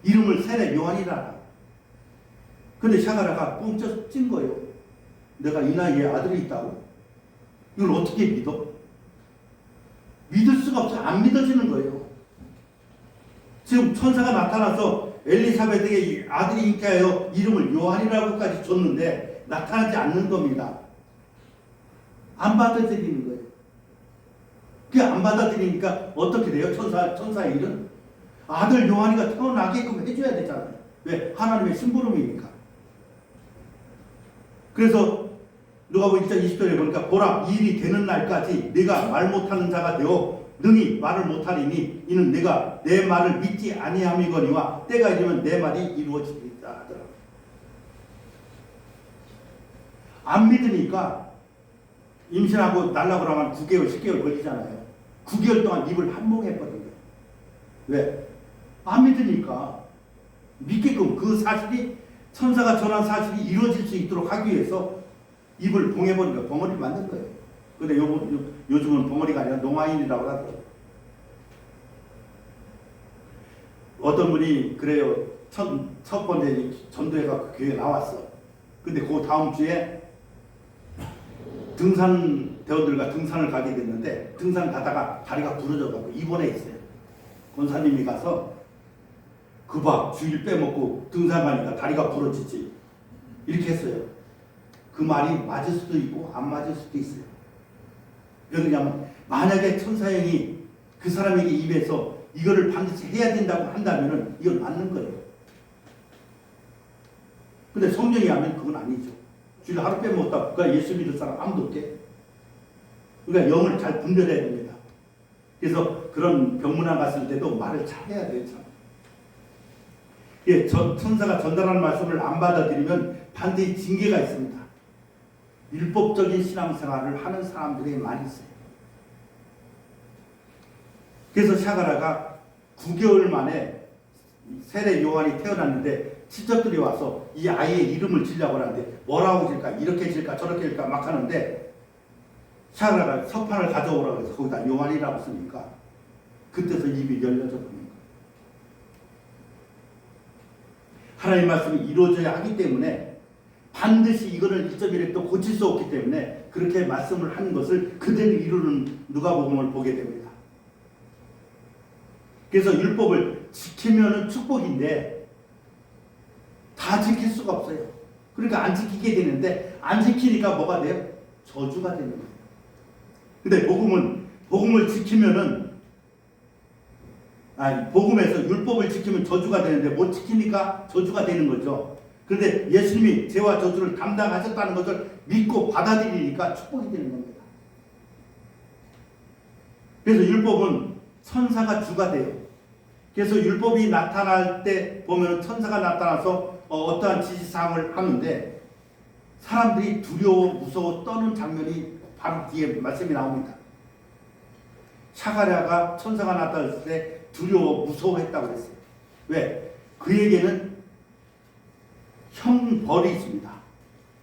이름을 세례 요한이라. 근데 샤가라가 뻥쩍 찐 거예요. 내가 이 나이에 아들이 있다고? 이걸 어떻게 믿어? 믿을 수가 없어. 안 믿어지는 거예요. 지금 천사가 나타나서 엘리사벳에게 아들이 잉태하여 이름을 요한이라고까지 줬는데 나타나지 않는 겁니다. 안 받아들이는 거예요. 그게 안 받아들이니까 어떻게 돼요? 천사의 일은? 아들 요한이가 태어나게끔 해줘야 되잖아요. 왜? 하나님의 심부름이니까. 그래서 누가복음 1장 20절에 보니까 보라, 이 일이 되는 날까지 네가 말 못하는 자가 되어 능히 말을 못하리니 이는 내가 내 말을 믿지 아니함이거니와 때가 이르면 내 말이 이루어지리라 하더라고요. 안 믿으니까 임신하고 날라고 하면 9개월, 10개월 걸리잖아요. 9개월 동안 입을 한몽했거든요. 왜? 안 믿으니까 믿게끔 그 사실이 천사가 전한 사실이 이루어질 수 있도록 하기 위해서 입을 봉해버리니까 벙어리를 만든 거예요. 근데 요즘은 벙어리가 아니라 농아인이라고 하더라고요. 어떤 분이 그래요. 첫 번째 전도회가 교회에 나왔어. 근데 그 다음 주에 등산 대원들과 등산을 가게 됐는데 등산 가다가 다리가 부러져가지고 입원해 있어요. 권사님이 가서 그 봐 주일 빼먹고 등산 가니까 다리가 부러지지 이렇게 했어요. 그 말이 맞을 수도 있고 안 맞을 수도 있어요. 왜 그러냐면 만약에 천사형이 그 사람에게 입에서 이거를 반드시 해야 된다고 한다면은 이건 맞는 거예요. 근데 성령이 하면 그건 아니죠. 주일 하루 빼먹었다. 그가 예수 믿을 사람 아무도 없게. 그러니까 영을 잘 분별해야 됩니다. 그래서 그런 병문안 갔을 때도 말을 잘 해야 돼요. 참. 예, 천사가 전달하는 말씀을 안 받아들이면 반드시 징계가 있습니다. 율법적인 신앙생활을 하는 사람들이 많이 있어요. 그래서 샤가라가 9개월 만에 세례 요한이 태어났는데 친척들이 와서 이 아이의 이름을 지려고 하는데 뭐라고 질까? 이렇게 질까? 저렇게 질까? 막 하는데 샤가라가 서판을 가져오라고 해서 거기다 요한이라고 쓰니까 그때서 입이 열려져 버린 거예요. 하나님 말씀이 이루어져야 하기 때문에 반드시 이거를 1.1에 또 고칠 수 없기 때문에 그렇게 말씀을 하는 것을 그대로 이루는 누가복음을 보게 됩니다. 그래서 율법을 지키면은 축복인데 다 지킬 수가 없어요. 그러니까 안 지키게 되는데 안 지키니까 뭐가 돼요? 저주가 되는 거예요. 근데 복음을 지키면은 복음에서 율법을 지키면 저주가 되는데 못 지키니까 저주가 되는 거죠. 그런데 예수님이 죄와 저주를 담당하셨다는 것을 믿고 받아들이니까 축복이 되는 겁니다. 그래서 율법은 천사가 주가 돼요. 그래서 율법이 나타날 때 보면 천사가 나타나서 어떠한 지시사항을 하는데 사람들이 두려워 무서워 떠는 장면이 바로 뒤에 말씀이 나옵니다. 샤가랴가 천사가 나타났을 때 두려워 무서워했다고 했어요. 왜? 그에게는 형벌이 있습니다.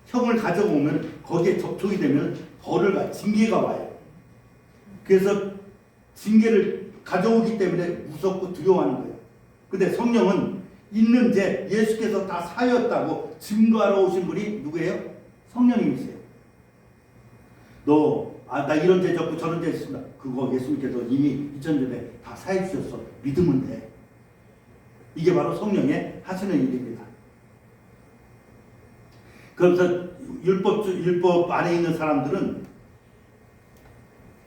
형을 가져오면 거기에 접촉이 되면 벌을 가 징계가 와요. 그래서 징계를 가져오기 때문에 무섭고 두려워하는 거예요. 근데 성령은 있는 죄 예수께서 다 사였다고 증거하러 오신 분이 누구예요? 성령님이세요. 나 이런 죄 졌고 저런 죄 있습니다. 그거 예수님께서 이미 2000년에 다 사해 주셨어. 믿으면 돼. 이게 바로 성령의 하시는 일입니다. 그래서 율법 안에 있는 사람들은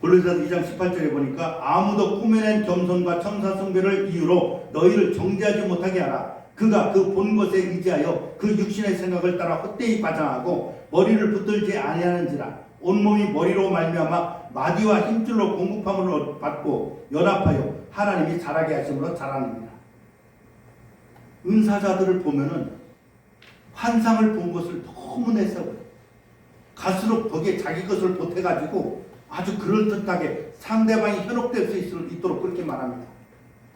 골로새서 2장 18절에 보니까 아무도 꾸며낸 겸손과 천사 숭배를 이유로 너희를 정죄하지 못하게 하라. 그가 그 본 것에 의지하여 그 육신의 생각을 따라 헛되이 과장하고 머리를 붙들지 아니하는지라. 온몸이 머리로 말미암아 마디와 힘줄로 공급함을 받고 연합하여 하나님이 자라게 하심으로 자라느니라. 은사자들을 보면은 환상을 본 것을 너무 내세워요. 갈수록 거기에 자기 것을 보태가지고 아주 그럴듯하게 상대방이 현혹될 수 있도록 그렇게 말합니다.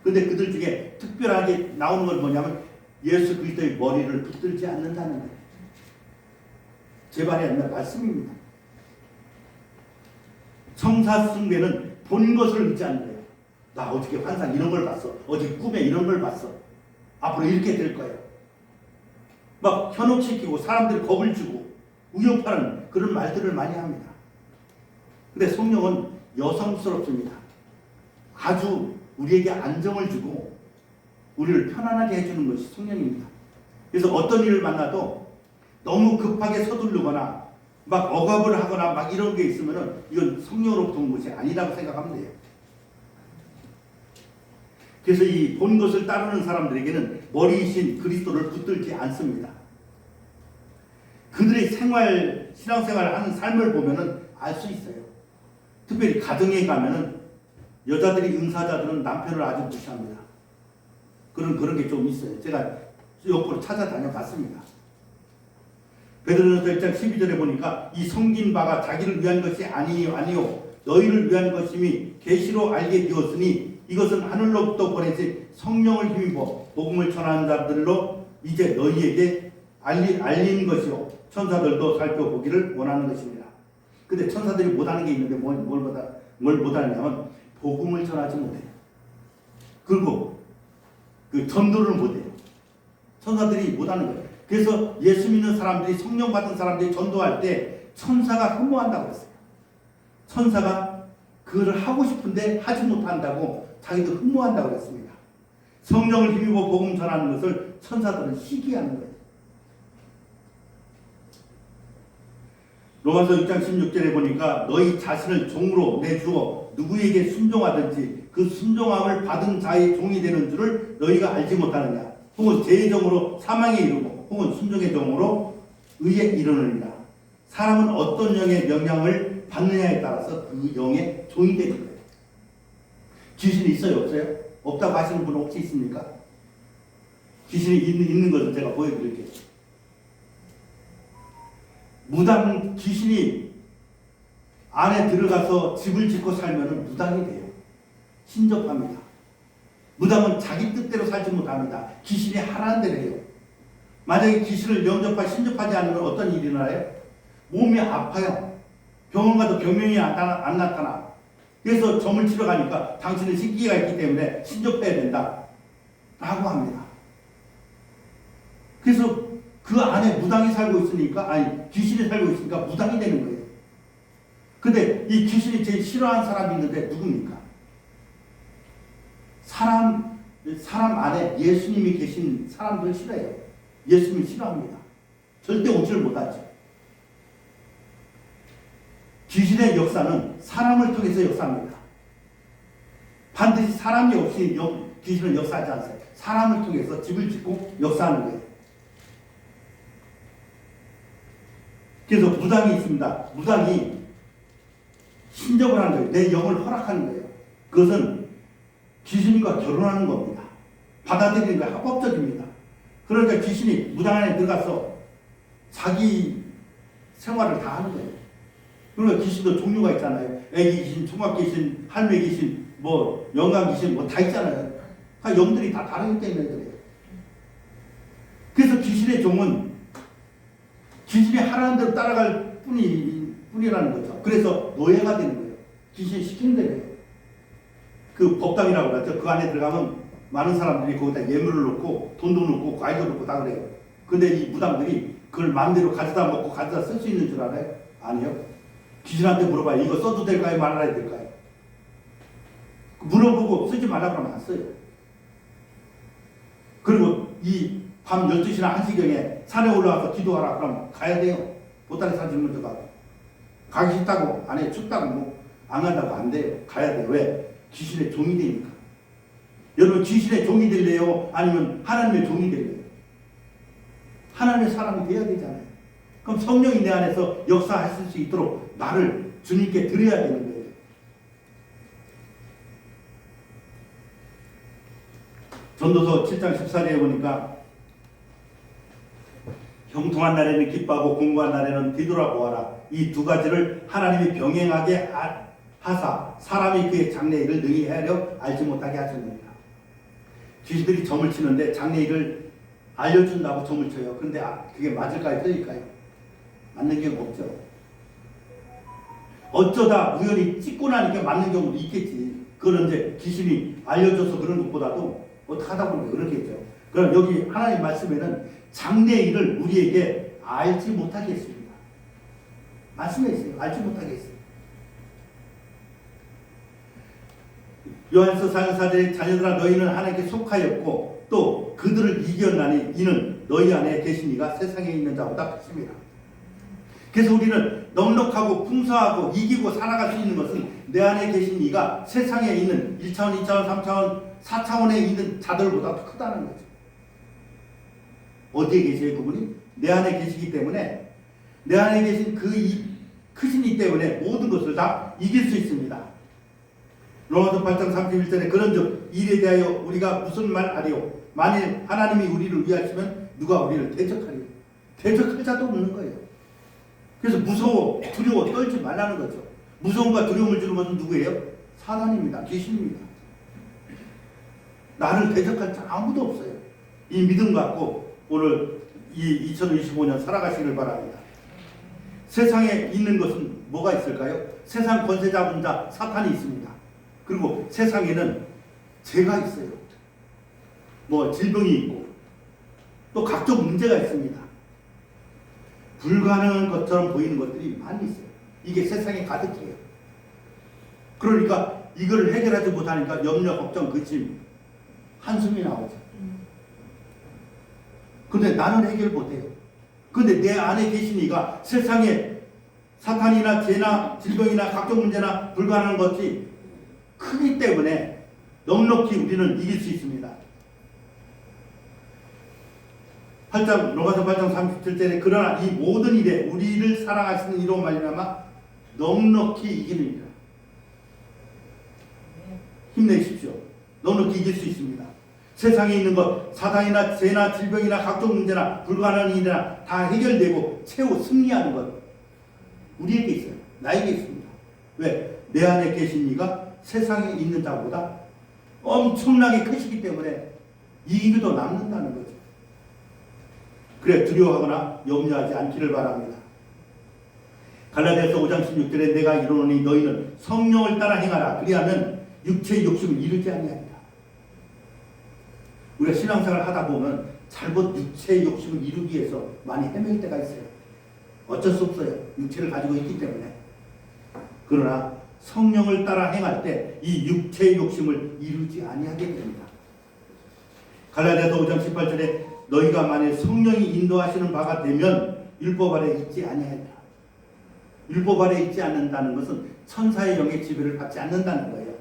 근데 그들 중에 특별하게 나오는 건 뭐냐면 예수 그리스도의 머리를 붙들지 않는다는 거예요. 제 말이 아니라 말씀입니다. 성사숭배는 본 것을 의지하는 거예요. 나 어저께 환상 이런 걸 봤어. 어제 꿈에 이런 걸 봤어. 앞으로 이렇게 될 거예요. 막 현혹시키고 사람들이 겁을 주고 위협하는 그런 말들을 많이 합니다. 근데 성령은 여성스럽습니다. 아주 우리에게 안정을 주고 우리를 편안하게 해주는 것이 성령입니다. 그래서 어떤 일을 만나도 너무 급하게 서두르거나 막 억압을 하거나 막 이런 게 있으면은 이건 성령으로부터 온 것이 아니라고 생각하면 돼요. 그래서 이 본 것을 따르는 사람들에게는 머리이신 그리스도를 붙들지 않습니다. 그들의 신앙생활을 하는 삶을 보면은 알 수 있어요. 특별히 가정에 가면은 여자들이 은사자들은 남편을 아주 무시합니다. 그런 게 좀 있어요. 제가 옆으로 찾아다녀 봤습니다. 베드로전서 1장 12절에 보니까 이 섬긴 바가 자기를 위한 것이 아니요 너희를 위한 것임이 계시로 알게 되었으니 이것은 하늘로부터 보내신 성령을 힘입어 복음을 전하는 자들로 이제 너희에게 알린 것이요 천사들도 살펴보기를 원하는 것입니다. 근데 천사들이 못하는 게 있는데 뭘 못하냐면 복음을 전하지 못해요. 그리고 그 전도를 못해요. 천사들이 못하는 거예요. 그래서 예수 믿는 사람들이 성령 받은 사람들이 전도할 때 천사가 흠모한다고 했어요. 천사가 그거를 하고 싶은데 하지 못한다고 자기도 흠모한다고 했습니다. 성령을 힘입어 복음 전하는 것을 천사들은 시기하는 거예요. 로마서 6장 16절에 보니까 너희 자신을 종으로 내주어 누구에게 순종하든지 그 순종함을 받은 자의 종이 되는 줄을 너희가 알지 못하느냐. 혹은 죄의 종으로 사망에 이르고 혹은 순종의 종으로 의에 이르느니라. 사람은 어떤 영의 명령을 받느냐에 따라서 그 영의 종이 되는 거예요. 귀신이 있어요? 없어요? 없다고 하시는 분 혹시 있습니까? 귀신이 있는 것을 제가 보여드릴게요. 무당 귀신이 안에 들어가서 집을 짓고 살면 무당이 돼요. 신접합니다. 무당은 자기 뜻대로 살지 못합니다. 귀신이 하라는 대로 해요. 만약에 귀신을 신접하지 않으면 어떤 일이 일어나요? 몸이 아파요. 병원 가도 병명이 안 나타나. 그래서 점을 치러 가니까 당신은 신기가 있기 때문에 신접해야 된다 라고 합니다. 그래서 그 안에 무당이 살고 있으니까, 아니 귀신이 살고 있으니까 무당이 되는 거예요. 근데 이 귀신이 제일 싫어하는 사람이 있는데 누굽니까? 사람 안에 예수님이 계신 사람들 싫어해요. 예수님 싫어합니다. 절대 오지를 못하죠. 귀신의 역사는 사람을 통해서 역사합니다. 반드시 사람이 없이 귀신은 역사하지 않아요. 사람을 통해서 집을 짓고 역사하는 거예요. 그래서 무당이 있습니다. 무당이 신접을 하는 거예요. 내 영을 허락하는 거예요. 그것은 귀신과 결혼하는 겁니다. 받아들이는 거예요. 합법적입니다. 그러니까 귀신이 무당 안에 들어가서 자기 생활을 다 하는 거예요. 그러니까 귀신도 종류가 있잖아요. 애기 귀신, 총각 귀신, 할매 귀신, 영감 귀신 다 있잖아요. 다 영들이 다 다르기 때문에 그래요. 그래서 귀신의 종은 귀신이 하라는 대로 따라갈 뿐이라는 거죠. 그래서 노예가 되는 거예요. 귀신이 시키는 대로예요. 그 법당이라고 그러죠. 그 안에 들어가면 많은 사람들이 거기다 예물을 넣고 돈도 넣고 과일도 넣고 다 그래요. 근데 이 무당들이 그걸 마음대로 가져다 먹고 가져다 쓸 수 있는 줄 알아요? 아니요. 귀신한테 물어봐요. 이거 써도 될까요? 말아야 될까요? 물어보고 쓰지 말라 그러면 안 써요. 그리고 이 밤 12시나 1시경에 산에 올라와서 기도하라 그러면 가야 돼요. 보따리 사주면 들어가고. 가기 싫다고, 안에 춥다고 안 간다고 안 돼요. 가야 돼요. 왜? 귀신의 종이 되니까. 여러분 귀신의 종이 될래요? 아니면 하나님의 종이 될래요? 하나님의 사람이 돼야 되잖아요. 그럼 성령이 내 안에서 역사하실 수 있도록 나를 주님께 드려야 되는 거예요. 전도서 7장 14절에 보니까 형통한 날에는 기뻐하고 공고한 날에는 뒤돌아보아라. 이 두 가지를 하나님이 병행하게 하사 사람이 그의 장래일을 능히 하려 알지 못하게 하셨느니라. 귀신들이 점을 치는데 장래일을 알려준다고 점을 쳐요. 그런데 그게 맞을까요? 틀릴까요? 맞는 경우 없죠. 어쩌다 우연히 찍고 나니까 맞는 경우도 있겠지. 그건 이제 귀신이 알려줘서 그런 것보다도 어떻게 하다 보니까 그렇겠죠. 그럼 여기 하나님 말씀에는 장래일을 우리에게 알지 못하게 했습니다. 말씀에 있어요. 알지 못하게 했어요. 요한서 4장 4절에 자녀들아 너희는 하나님께 속하였고 또 그들을 이겼나니 이는 너희 안에 계신 이가 세상에 있는 자보다 크십니다. 그래서 우리는 넉넉하고 풍성하고 이기고 살아갈 수 있는 것은 내 안에 계신 이가 세상에 있는 1차원, 2차원, 3차원, 4차원에 있는 자들보다 더 크다는 거죠. 어디에 계세요? 그분이? 내 안에 계시기 때문에 내 안에 계신 그 크신 이 때문에 모든 것을 다 이길 수 있습니다. 로마서 8장 31절에 그런즉 일에 대하여 우리가 무슨 말 하리요? 만일 하나님이 우리를 위하시면 누가 우리를 대적하리요? 대적할 자도 없는 거예요. 그래서 무서워, 두려워, 떨지 말라는 거죠. 무서움과 두려움을 주는 것은 누구예요? 사단입니다. 귀신입니다. 나를 대적할 자 아무도 없어요. 이 믿음 갖고 오늘 이 2025년 살아가시길 바랍니다. 세상에 있는 것은 뭐가 있을까요? 세상 권세 잡은 자 사탄이 있습니다. 그리고 세상에는 죄가 있어요. 질병이 있고 또 각종 문제가 있습니다. 불가능한 것처럼 보이는 것들이 많이 있어요. 이게 세상에 가득해요. 그러니까 이걸 해결하지 못하니까 염려, 걱정, 근심, 한숨이 나오죠. 근데 나는 해결 못해요. 근데 내 안에 계신 이가 세상에 사탄이나 죄나 질병이나 각종 문제나 불가능한 것이 크기 때문에 넉넉히 우리는 이길 수 있습니다. 로마서 8장 37절에 그러나 이 모든 일에 우리를 사랑하시는 이로 말미암아 넉넉히 이기느니라. 힘내십시오. 넉넉히 이길 수 있습니다. 세상에 있는 것, 사단이나 죄나 질병이나 각종 문제나 불가능한 일이나 다 해결되고 최후 승리하는 것 우리에게 있어요. 나에게 있습니다. 왜? 내 안에 계신 이가 세상에 있는 자보다 엄청나게 크시기 때문에 이기도 남는다는 거죠. 그래 두려워하거나 염려하지 않기를 바랍니다. 갈라디아서 5장 16절에 내가 이르노니 너희는 성령을 따라 행하라. 그리하면 육체의 욕심을 이루지 아니하리라. 우리가 신앙생활을 하다 보면 잘못 육체의 욕심을 이루기 위해서 많이 헤맬 때가 있어요. 어쩔 수 없어요. 육체를 가지고 있기 때문에. 그러나 성령을 따라 행할 때 이 육체의 욕심을 이루지 아니하게 됩니다. 갈라디아서 5장 18절에 너희가 만일 성령이 인도하시는 바가 되면 율법 아래 있지 아니하리라. 율법 아래 있지 않는다는 것은 천사의 영의 지배를 받지 않는다는 거예요.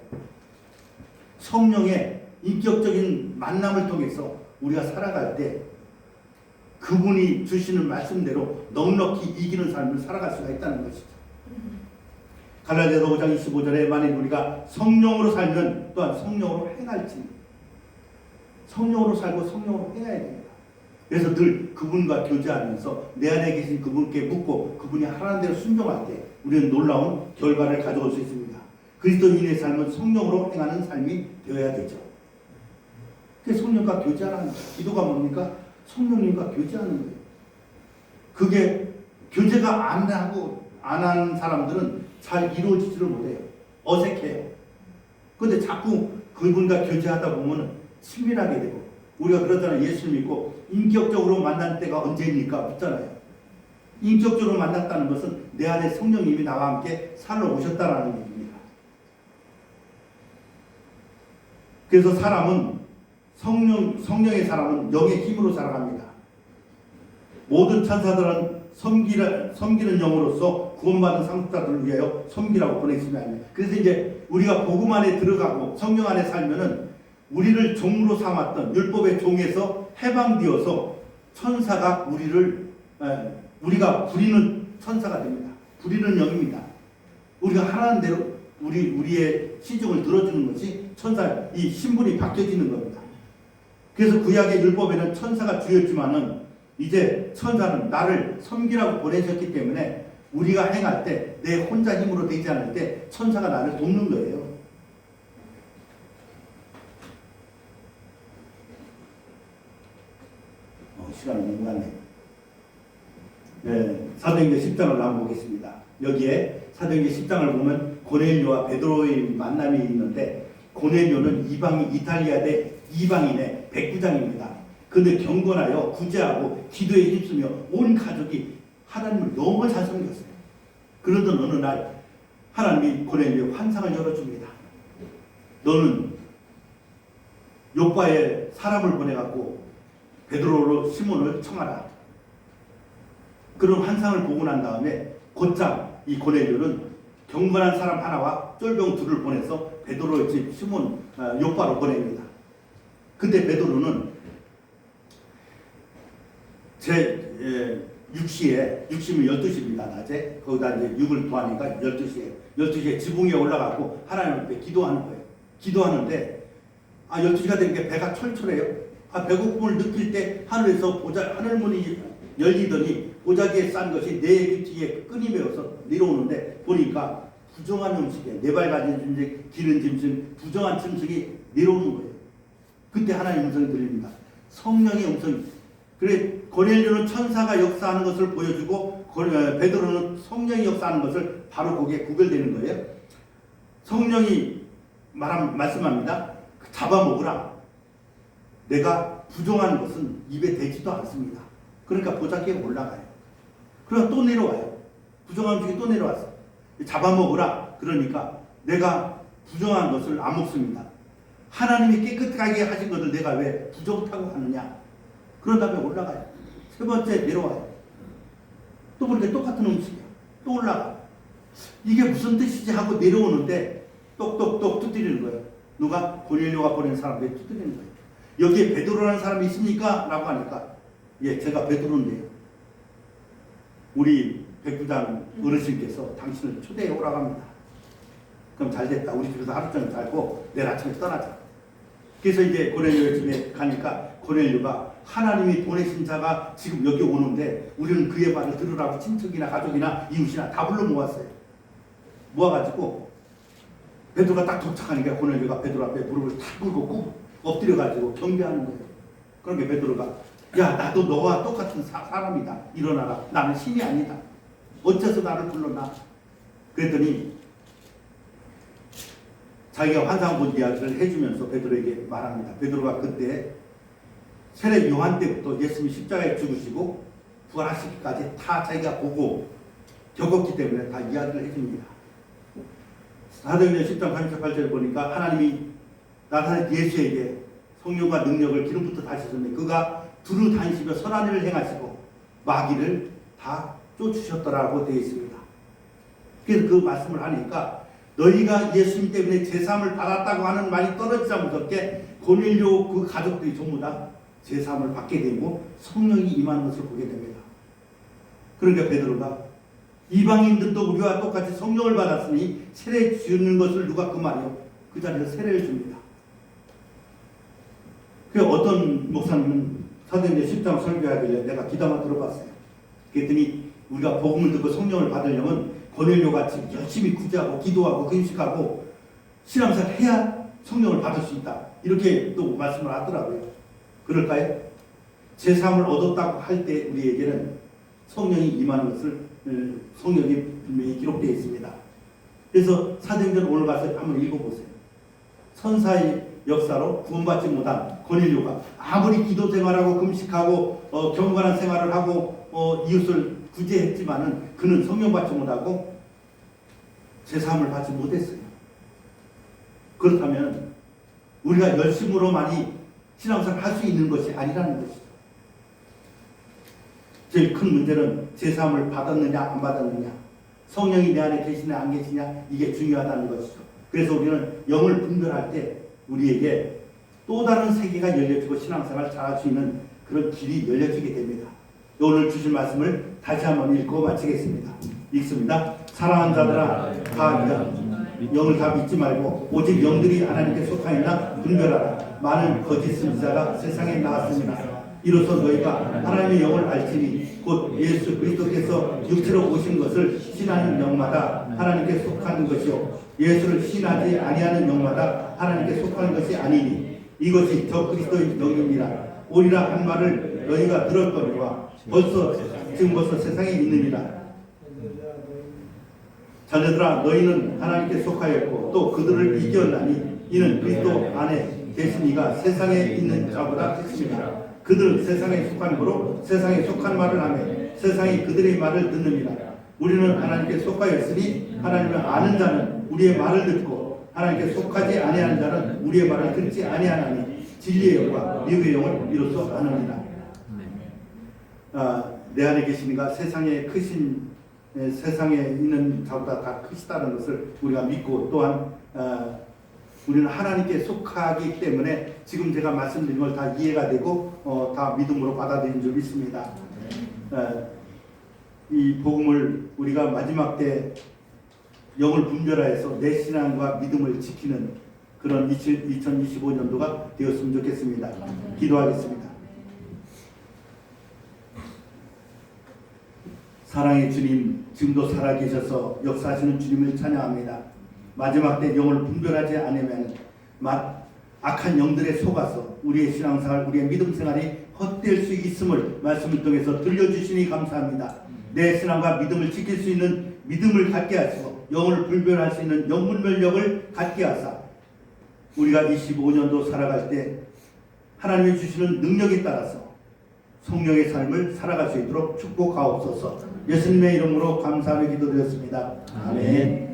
성령의 인격적인 만남을 통해서 우리가 살아갈 때 그분이 주시는 말씀대로 넉넉히 이기는 삶을 살아갈 수가 있다는 것이죠. 갈라디아서 5장 25절에 만일 우리가 성령으로 살면 또한 성령으로 행할지 성령으로 살고 성령으로 행해야 됩니다. 그래서 늘 그분과 교제하면서 내 안에 계신 그분께 묻고 그분이 하라는 대로 순종할 때 우리는 놀라운 결과를 가져올 수 있습니다. 그리스도인의 삶은 성령으로 행하는 삶이 되어야 되죠. 그게 성령과 교제하는 거예요. 기도가 뭡니까? 성령님과 교제하는 거예요. 그게 교제가 안 하는 사람들은 잘 이루어지지를 못해요. 어색해요. 그런데 자꾸 그분과 교제하다 보면 친밀하게 되고 우리가 그러잖아요. 예수를 믿고 인격적으로 만난 때가 언제입니까? 묻잖아요. 인격적으로 만났다는 것은 내 안에 성령님이 나와 함께 살러 오셨다라는 얘기입니다. 그래서 사람은 성령의 사람은 영의 힘으로 살아갑니다. 모든 천사들은 섬기는 영으로서 구원받은 상속자들을 위하여 섬기라고 보내심이 아닙니다. 그래서 이제 우리가 복음 안에 들어가고 성령 안에 살면은 우리를 종으로 삼았던 율법의 종에서 해방되어서 천사가 우리가 부리는 천사가 됩니다. 부리는 영입니다. 우리가 하라는 대로 우리의 시중을 들어주는 것이 천사 이 신분이 바뀌어지는 겁니다. 그래서 구약의 율법에는 천사가 주였지만은 이제 천사는 나를 섬기라고 보내셨기 때문에 우리가 행할 때 내 혼자 힘으로 되지 않을 때 천사가 나를 돕는 거예요. 시간이 너무 많네. 네, 사도행전 10장을 한번 보겠습니다. 여기에 사도행전 10장을 보면 고넬료와 베드로의 만남이 있는데 고넬료는 이탈리아대 이방인의 백부장입니다. 그런데 경건하여 구제하고 기도에 힘쓰며 온 가족이 하나님을 너무 잘 섬겼어요. 그러던 어느 날 하나님이 고넬료의 환상을 열어줍니다. 너는 요빠에 사람을 보내갖고 베드로로 시몬을 청하라. 그런 환상을 보고 난 다음에 곧장 이 고넬료는 경건한 사람 하나와 쫄병 둘을 보내서 베드로의 집 시몬 요빠로 보냅니다. 그때 베드로는 제 6시에 6시면 12시입니다. 낮에 거기다 이제 6을 더하니까 12시에 지붕에 올라가고 하나님 앞에 기도하는 거예요. 기도하는데 12시가 되니까 배가 철철해요. 배고픔을 느낄 때 하늘에서 하늘문이 열리더니 보자기에 싼 것이 네 뒤에 끈이 메어서 내려오는데 보니까 부정한 음식에 네발 가진 짐승, 기른 짐승, 부정한 짐승이 내려오는 거예요. 그때 하나님의 음성이 들립니다. 성령의 음성이. 그래 고넬료는 천사가 역사하는 것을 보여주고 베드로는 성령이 역사하는 것을 바로 거기에 구별되는 거예요. 성령이 말씀합니다. 잡아먹으라. 내가 부정한 것은 입에 대지도 않습니다. 그러니까 보자기에 올라가요. 그러나 또 내려와요. 부정한 음식이 또 내려왔어요. 잡아먹으라. 그러니까 내가 부정한 것을 안 먹습니다. 하나님이 깨끗하게 하신 것을 내가 왜 부정타고 하느냐. 그런 다음에 올라가요. 세 번째 내려와요. 또 그렇게 똑같은 음식이야. 또 올라가. 이게 무슨 뜻이지 하고 내려오는데 똑똑똑 두드리는 거예요. 누가? 고넬료가 보낸 사람들이 두드리는 거예요. 여기에 베드로라는 사람이 있습니까? 라고 하니까 예, 제가 베드로인데요. 우리 백부장 어르신께서 당신을 초대해 오라고 합니다. 그럼 잘 됐다. 우리 집에서 하루 종일 살고 내일 아침에 떠나자. 그래서 이제 고넬료의 집에 가니까 고넬료가 하나님이 보내신 자가 지금 여기 오는데 우리는 그의 말을 들으라고 친척이나 가족이나 이웃이나 다 불러 모았어요. 모아가지고 베드로가 딱 도착하니까 고넬료가 베드로 앞에 무릎을 탁 꿇고 꾹 엎드려가지고 경배하는 거예요. 그러니까 베드로가 야, 나도 너와 똑같은 사람이다. 일어나라. 나는 신이 아니다. 어째서 나를 불렀나? 그랬더니 자기가 환상 본 이야기를 해주면서 베드로에게 말합니다. 베드로가 그때 세례 요한 때부터 예수님이 십자가에 죽으시고 부활하시기까지 다 자기가 보고 겪었기 때문에 다 이야기를 해줍니다. 사도행전 10장 38절을 보니까 하나님이 나타난 예수에게 성령과 능력을 기름부터 다시셨는데 그가 두루 다니시며 선한 일을 행하시고 마귀를 다 쫓으셨더라고 되어 있습니다. 그래서 그 말씀을 하니까 너희가 예수님 때문에 제사함을 받았다고 하는 말이 떨어지자 무섭게 고넬료 그 가족들이 전부 다 제사함을 받게 되고 성령이 임하는 것을 보게 됩니다. 그러니까 베드로가 이방인들도 우리와 똑같이 성령을 받았으니 세례 주는 것을 누가 그 말이요? 그 자리에서 세례를 줍니다. 그 어떤 목사님은 사도행전 10장 설교하길래 내가 기도만 들어봤어요. 그랬더니 우리가 복음을 듣고 성령을 받으려면 고넬료 같이 열심히 구제하고 기도하고 금식하고 신앙생활 해야 성령을 받을 수 있다. 이렇게 또 말씀을 하더라고요. 그럴까요? 제사함을 얻었다고 할 때 우리에게는 성령이 임하는 것을 성경에 분명히 기록되어 있습니다. 그래서 사도행전 오늘 가서 한번 읽어보세요. 선사의 역사로 구원받지 못한 고넬료가 아무리 기도 생활하고 금식하고 경건한 생활을 하고 이웃을 구제했지만은 그는 성령 받지 못하고 제사함을 받지 못했어요. 그렇다면 우리가 열심으로만이 신앙생활을 할 수 있는 것이 아니라는 것이죠. 제일 큰 문제는 제사함을 받았느냐 안 받았느냐, 성령이 내 안에 계시냐 안 계시냐, 이게 중요하다는 것이죠. 그래서 우리는 영을 분별할 때 우리에게 또 다른 세계가 열려지고 신앙생활을 잘할 수 있는 그런 길이 열려지게 됩니다. 오늘 주신 말씀을 다시 한번 읽고 마치겠습니다. 읽습니다. 사랑하는 자들아, 다 영을 다 믿지 말고 오직 영들이 하나님께 속하였나 분별하라. 많은 거짓 선지자가 세상에 나왔습니다. 이로써 너희가 하나님의 영을 알지니 곧 예수 그리스도께서 육체로 오신 것을 신하는 영마다 하나님께 속하는 것이요 예수를 신하지 아니하는 영마다 하나님께 속하는 것이 아니니 이것이 저 그리스도의 영이니라. 오리라 한 말을 너희가 들었거니와 지금 벌써 세상에 있느니라. 자녀들아, 너희는 하나님께 속하였고 또 그들을 이겼나니 이는 그리스도 안에 계신 이가 세상에 있는 자보다 크십니다. 그들은 세상에 속한 거로 세상에 속한 말을 하며 세상이 그들의 말을 듣느니라. 우리는 하나님께 속하였으니 하나님을 아는 자는 우리의 말을 듣고 하나님께 속하지 아니하는 자는 우리의 말을 듣지 아니하나니 진리의 영과 미국의 영을 이로써 아느니라. 내 안에 계신 이가 세상에 크신 세상에 있는 자보다 다 크시다는 것을 우리가 믿고 또한 우리는 하나님께 속하기 때문에 지금 제가 말씀드린 걸 다 이해가 되고 다 믿음으로 받아들인 줄 믿습니다. 이 복음을 우리가 마지막 때 영을 분별하여서 내 신앙과 믿음을 지키는 그런 2025년도가 되었으면 좋겠습니다. 기도하겠습니다. 사랑의 주님, 지금도 살아계셔서 역사하시는 주님을 찬양합니다. 마지막 때 영을 분별하지 않으면 악한 영들에 속아서 우리의 신앙생활, 우리의 믿음생활이 헛될 수 있음을 말씀을 통해서 들려주시니 감사합니다. 내 신앙과 믿음을 지킬 수 있는 믿음을 갖게 하시고 영을 분별할 수 있는 영분별력을 갖게 하사 우리가 25년도 살아갈 때 하나님이 주시는 능력에 따라서 성령의 삶을 살아갈 수 있도록 축복하옵소서. 예수님의 이름으로 감사하며 기도드렸습니다. 아멘.